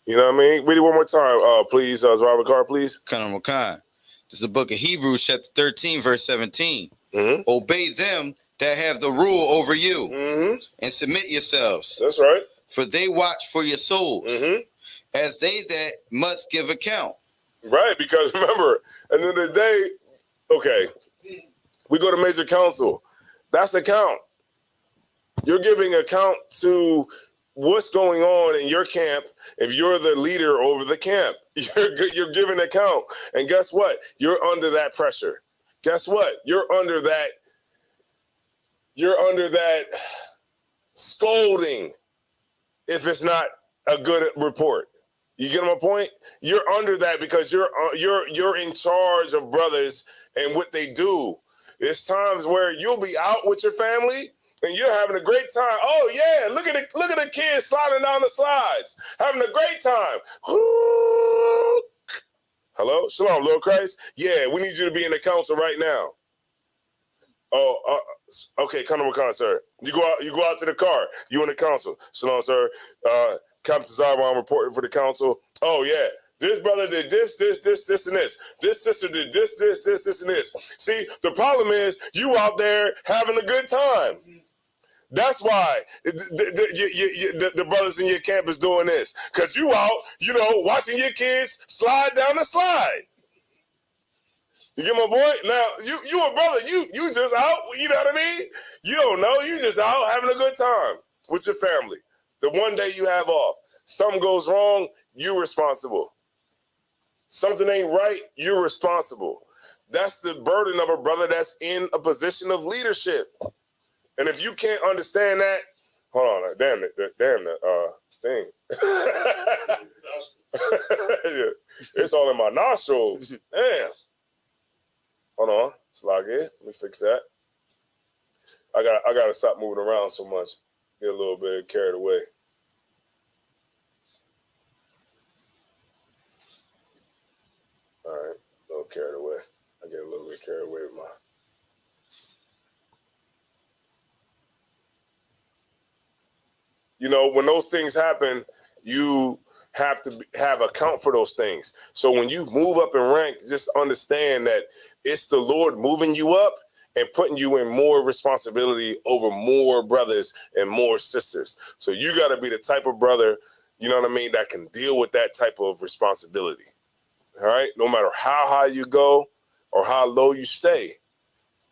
You know what I mean? Read it one more time, please, Robert Carr, please.
Khan. This is the book of Hebrews, chapter 13, verse 17. Obey them that have the rule over you and submit yourselves.
That's right.
For they watch for your souls, as they that must give account.
Right, because remember, at the end of the day, okay, we go to major council. That's account. You're giving account to what's going on in your camp. If you're the leader over the camp, you're giving account. And guess what? You're under that pressure. Guess what? You're under that scolding. If it's not a good report, you get my point. You're under that because you're in charge of brothers and what they do. There's times where you'll be out with your family and you're having a great time. Oh yeah, look at the kids sliding down the slides, having a great time. Hello, shalom, Lord Christ. Yeah, we need you to be in the council right now. Oh, okay, come on, sir. You go out to the car. You in the council. Shalom, sir. Captain Zawa, I'm reporting for the council. Oh, yeah. This brother did this, and this. This sister did this, and this. See, the problem is you out there having a good time. That's why the brothers in your camp is doing this. Because you out, watching your kids slide down the slide. You get my point? Now, you a brother, you just out, you know what I mean? You don't know, you just out having a good time with your family. The one day you have off. Something goes wrong, you're responsible. Something ain't right, you're responsible. That's the burden of a brother that's in a position of leadership. And if you can't understand that, hold on, damn the thing. Yeah, it's all in my nostrils. Damn. Hold on, slog in. Let me fix that. I gotta stop moving around so much. Get a little bit carried away. All right, a little carried away. I get a little bit carried away with my. You know, when those things happen, you have to have account for those things. So when you move up in rank, just understand that it's the Lord moving you up and putting you in more responsibility over more brothers and more sisters. So you got to be the type of brother, you know what I mean, that can deal with that type of responsibility. All right? No matter how high you go or how low you stay,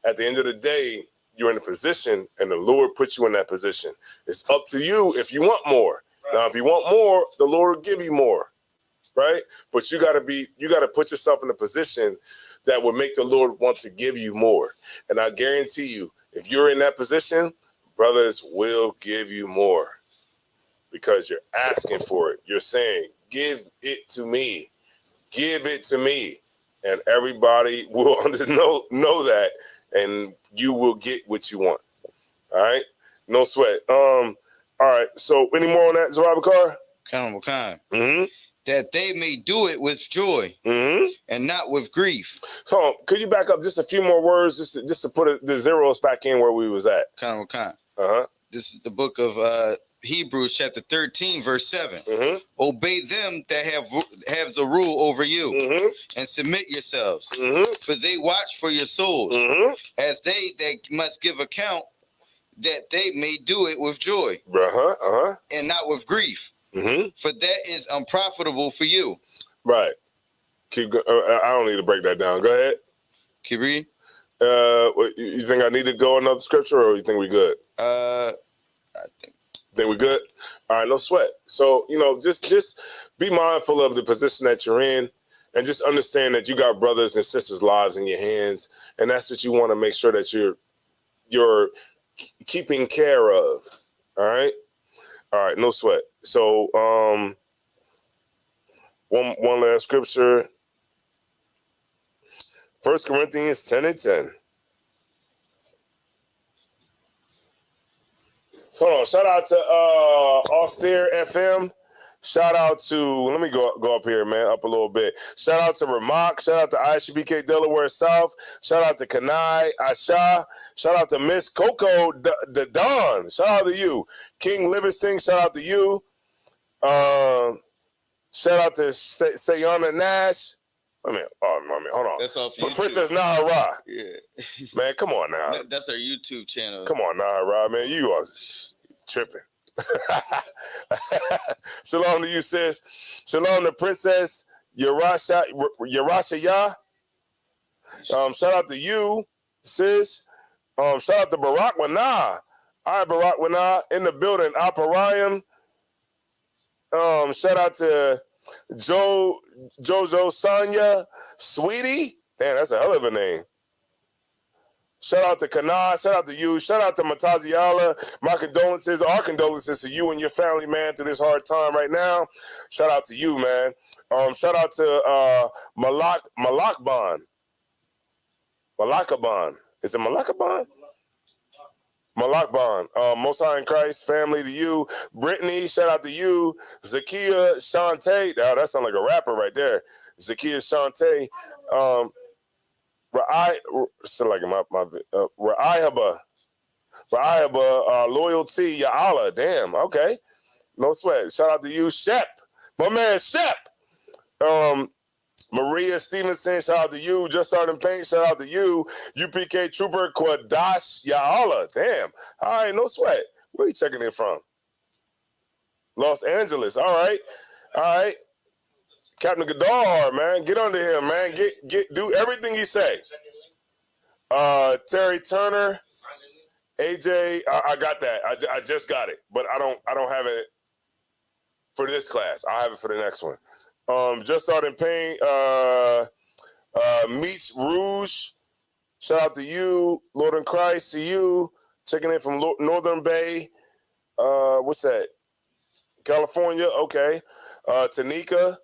at the end of the day, you're in a position and the Lord puts you in that position. It's up to you if you want more. Right. Now, if you want more, the Lord will give you more, right? But you got to put yourself in a position that will make the Lord want to give you more. And I guarantee you, if you're in that position, brothers will give you more because you're asking for it. You're saying, give it to me. Give it to me. And everybody will know that, and you will get what you want. All right? No sweat. All right. So any more on that, Zarabakar?
Khan. Mm-hmm. That they may do it with joy and not with grief.
So could you back up just a few more words just to put the zeros back in where we was at?
Khan.
Uh-huh.
This is the book of Hebrews chapter 13, verse 7. Mm-hmm. Obey them that have the rule over you and submit yourselves, for they watch for your souls as they that must give account, that they may do it with joy and not with grief. For that is unprofitable for you.
Right. I don't need to break that down. Go ahead.
Keep reading.
You think I need to go another scripture, or you think we good?
I
think we good. All right, no sweat. So just be mindful of the position that you're in, and just understand that you got brothers and sisters' lives in your hands, and that's what you want to make sure that you're keeping care of. All right, no sweat. So one last scripture, 1 Corinthians 10:10. Hold on, shout out to Austere FM. Shout out to, let me go up here, man, up a little bit. Shout out to Ramak. Shout out to ISBK Delaware South. Shout out to Kanai Asha. Shout out to Miss Coco the Don. Shout out to you. King Livingston, shout out to you. Shout out to Sayana Nash. Wait a minute, hold on.
That's off YouTube.
Princess Nahara.
Yeah.
Man, come on now.
That's our YouTube channel.
Come on, Nahara, man. You are tripping. Shalom to you, sis. Shalom to Princess Yarashaya. Shout out to you, sis. Shout out to Barack Wana. All right, Barack Wana in the building. Aparayam. Shout out to Jojo Sonia Sweetie. Damn, that's a hell of a name. Shout out to Kana. Shout out to you. Shout out to Mataziala. My condolences, our condolences to you and your family, man, through this hard time right now. Shout out to you, man. Shout out to Malakban. Malakaban. Is it Malakaban? Malakban. Most High in Christ, family to you. Brittany, shout out to you. Zakia Shantae. Oh, that sounds like a rapper right there. Zakia Shantae. Ra'ihaba, loyalty, ya Allah. Damn, okay. No sweat. Shout out to you, Shep. My man, Shep. Maria Stevenson, shout out to you. Just Starting Paint, shout out to you. UPK Trooper Kwadash, ya Allah. Damn. All right, no sweat. Where are you checking in from? Los Angeles. All right. Captain Gadar, man, get under him, man. Do everything he say. Terry Turner, AJ, I got that. I just got it, but I don't have it. for this class. I'll have it for the next one. Just started pain. Meets Rouge. Shout out to you, Lord in Christ. To you, checking in from Northern Bay. What's that? California. Okay. Tanika.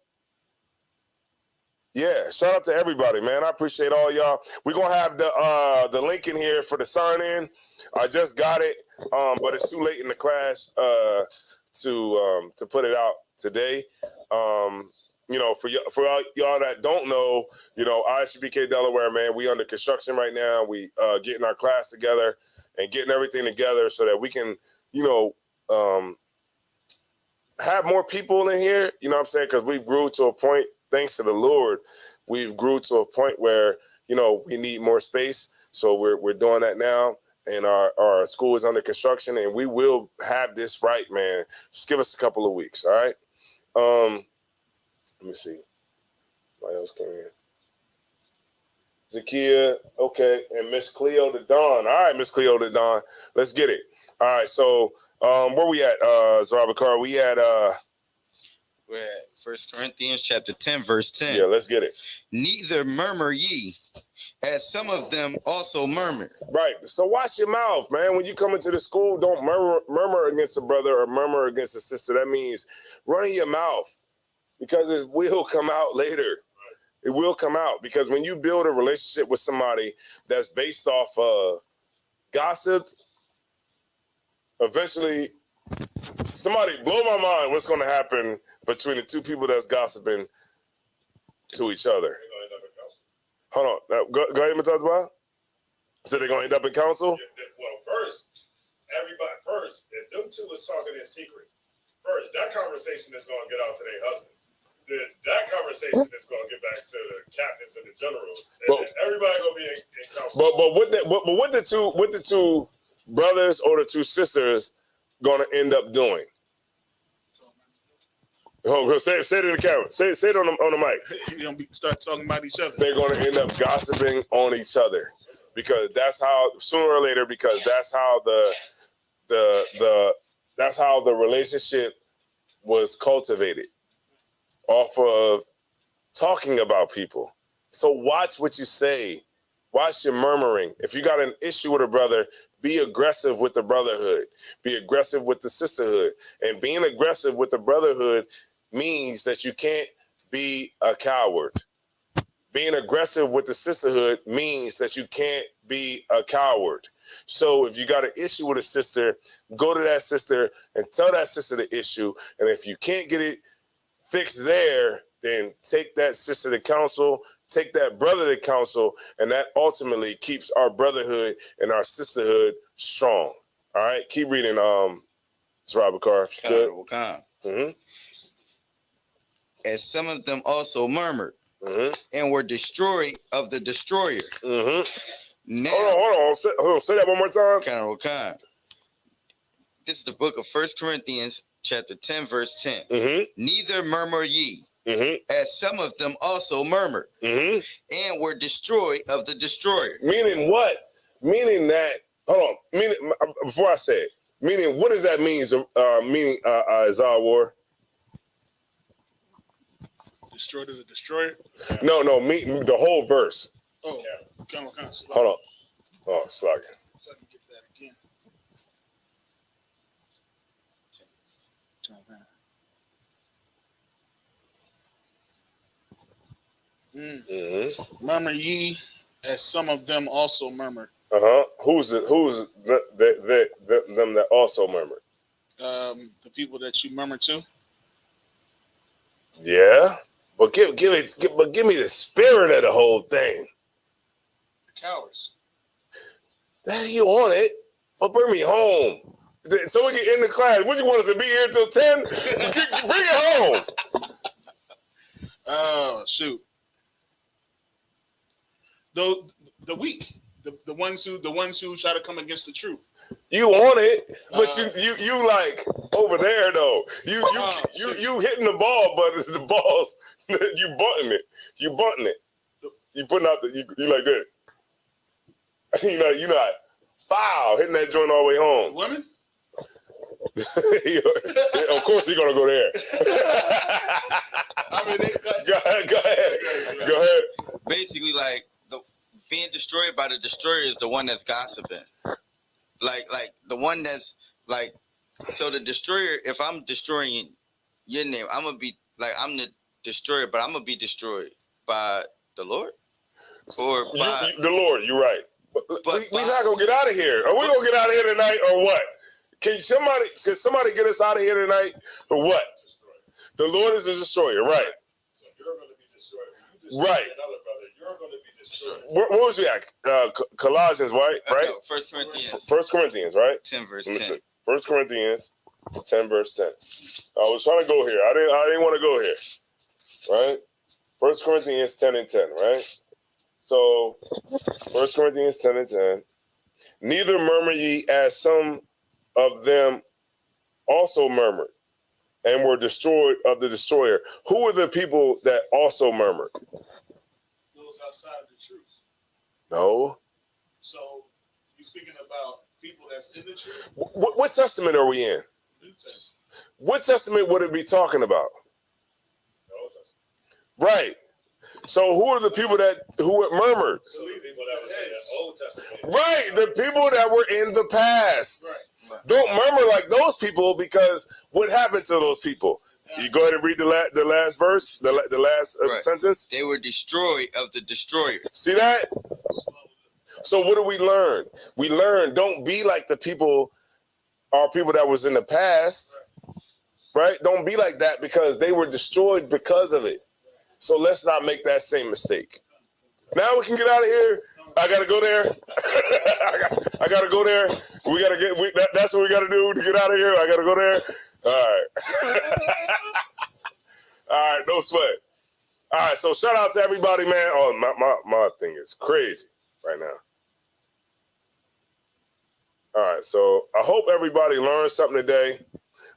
Yeah, shout out to everybody, man. I appreciate all y'all. We're gonna have the link in here for the sign in. I just got it, but it's too late in the class to put it out today. You know, for y'all that don't know, you know, ISUPK Delaware, man, we under construction right now. We getting our class together and getting everything together so that we can, you know, have more people in here. You know what I'm saying? Because we grew to a point, thanks to the Lord, we've grew to a point where, you know, we need more space. So we're doing that now. And our school is under construction, and we will have this right, man. Just give us a couple of weeks, all right? Let me see. Somebody else came in. Zakia, okay, and Miss Cleo the Dawn. All right, Miss Cleo the Dawn. Let's get it. All right, so where we at, Zarabakar?
We're at 1 Corinthians chapter 10, verse 10.
Yeah, let's get it.
Neither murmur ye, as some of them also murmur.
Right. So watch your mouth, man. When you come into the school, don't murmur against a brother or murmur against a sister. That means run your mouth, because it will come out later. It will come out, because when you build a relationship with somebody that's based off of gossip, eventually somebody blow my mind what's going to happen between the two people that's gossiping to each other. Hold on. Now, go ahead, Matazba. So they're going to end up in council?
Well, first, if them two was talking in secret, first, that conversation is going to get out to their husbands. Then that conversation is going to get back to the captains and the generals. And then everybody going to be in council.
But what the two brothers or the two sisters going to end up doing? Say it in the camera. Say it on the mic.
You're gonna start talking about each other.
They're going to end up gossiping on each other, because that's how, sooner or later, because that's how that's how the relationship was cultivated, off of talking about people. So watch what you say. Watch your murmuring. If you got an issue with a brother, be aggressive with the brotherhood. Be aggressive with the sisterhood. And being aggressive with the brotherhood means that you can't be a coward. Being aggressive with the sisterhood means that you can't be a coward. So if you got an issue with a sister, go to that sister and tell that sister the issue. And if you can't get it fixed there, then take that sister to counsel, take that brother to counsel, and that ultimately keeps our brotherhood and our sisterhood strong. All right, keep reading, Zarabakar, if you could. Mm-hmm.
As some of them also murmured, and were destroyed of the destroyer. Now,
hold on. Say that one more time.
This is the book of 1 Corinthians chapter 10, verse 10. Neither murmur ye, as some of them also murmured, and were destroyed of the destroyer.
Meaning what? Meaning that, hold on. Before I say it, meaning what does that mean? Meaning War?
Destroyed the destroyer?
No, mean the whole verse.
Oh,
hold on. Oh, slug.
So I can get that again. Murmur ye, as some of them also murmured.
Who's them that also murmured?
The people that you murmur to.
Yeah, but give me the spirit of the whole thing.
The cowards.
That you on it, but bring me home so we can end the class. Would you want us to be here till 10? Bring it home.
Oh shoot. The weak, the ones who try to come against the truth.
You on it, but you like over there though. You hitting the ball, but the ball's you bunting it. You putting out you like that. You not foul hitting that joint all the way home.
Women.
Of course you're gonna go there.
I mean,
go ahead.
Basically, like being destroyed by the destroyer is the one that's gossiping. Like the one that's like, so the destroyer. If I'm destroying your name, I'm gonna be like, I'm the destroyer, but I'm gonna be destroyed by the Lord or by
the Lord. You're right. But we're not gonna get out of here. Are we gonna get out of here tonight or what? Can somebody get us out of here tonight or what? The Lord is a destroyer, right?
So you're going to be destroyed. When you destroy
right.
another brother, you're going to be destroyed.
What was we at? Colossians, right?
No, 1 Corinthians.
1 Corinthians, right?
10 verse 10.
1 Corinthians 10 verse 10. I was trying to go here. I didn't want to go here. Right? 1 Corinthians 10 and 10, right? So 1 Corinthians 10 and 10. Neither murmur ye as some of them also murmured and were destroyed of the destroyer. Who are the people that also murmured?
Those outside of the truth.
No.
So you're speaking about people that's in the truth?
What testament are we in?
New Testament.
What testament would it be talking about?
The Old Testament.
Right. So who are the people who murmured?
So the people that was in the Old Testament.
Right. The people that were in the past.
Right.
Don't murmur like those people, because what happened to those people? You go ahead and read the last verse, the last sentence.
They were destroyed of the destroyer.
See that? So what do we learn? We learn don't be like the people that was in the past, right? Don't be like that, because they were destroyed because of it. So let's not make that same mistake. Now we can get out of here. I gotta go there. I gotta go there. We gotta get. That's what we gotta do to get out of here. I gotta go there. All right. All right. No sweat. All right. So shout out to everybody, man. Oh, my thing is crazy right now. All right. So I hope everybody learned something today.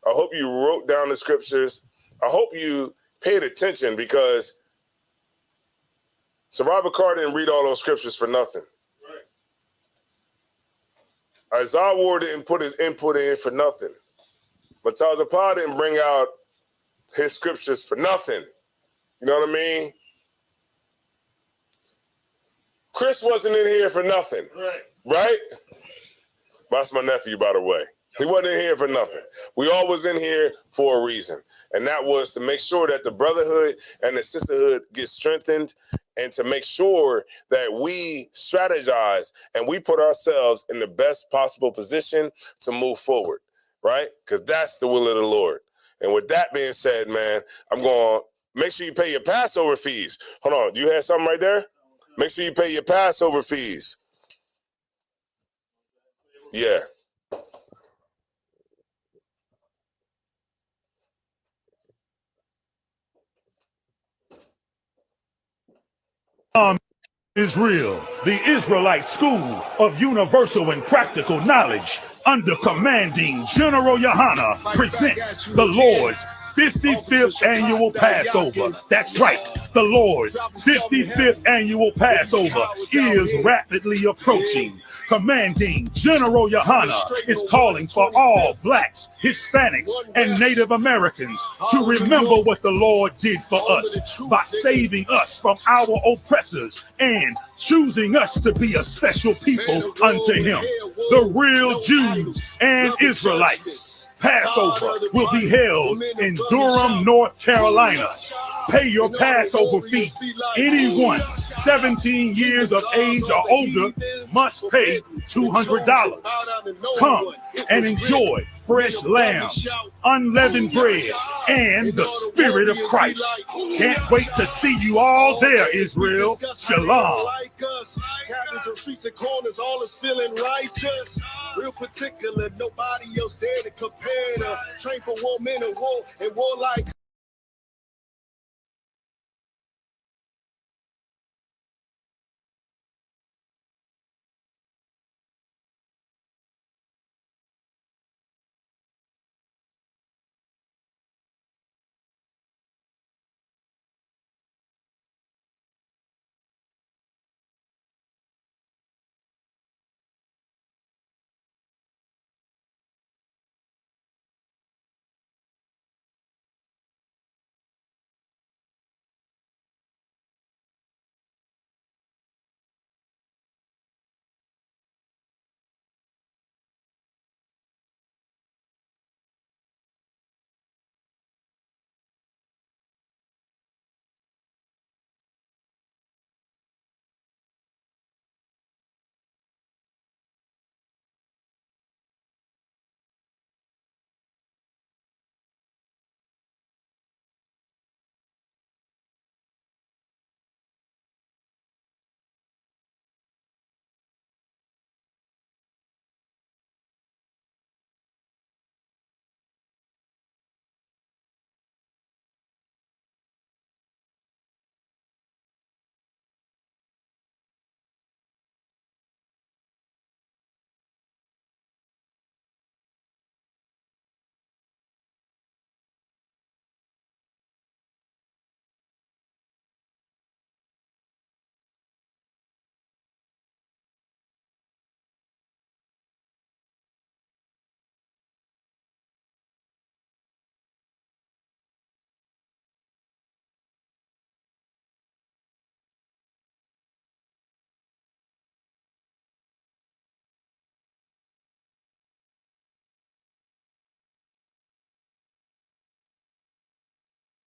I hope you wrote down the scriptures. I hope you paid attention, because Sir Bakar didn't read all those scriptures for nothing. Right. Isaiah Ward didn't put his input in for nothing. Mataza Pa didn't bring out his scriptures for nothing. You know what I mean? Chris wasn't in here for nothing.
Right.
Right? That's my nephew, by the way. He wasn't in here for nothing. We all was in here for a reason. And that was to make sure that the brotherhood and the sisterhood get strengthened, and to make sure that we strategize and we put ourselves in the best possible position to move forward, right? Because that's the will of the Lord. And with that being said, man, I'm going to make sure you pay your Passover fees. Hold on. Do you have something right there? Make sure you pay your Passover fees. Yeah.
Israel, the Israelite School of Universal and Practical Knowledge, under commanding General Yohana, presents the Lord's 55th annual Passover. That's right, the Lord's 55th annual Passover is rapidly approaching. Commanding General Yohana is calling for all blacks, Hispanics, and Native Americans to remember what the Lord did for us by saving us from our oppressors and choosing us to be a special people unto him, the real Jews and Israelites. Passover will be held in Durham, North Carolina. Pay your Passover fee. Anyone 17 years of age or older must pay $200. Come and enjoy fresh lamb, unleavened bread, and the Spirit of Christ. Can't wait to see you all there, Israel. Shalom.
Cabins and streets and corners, all is feeling righteous. Real particular, nobody else there to compare to. Train for war, men and war like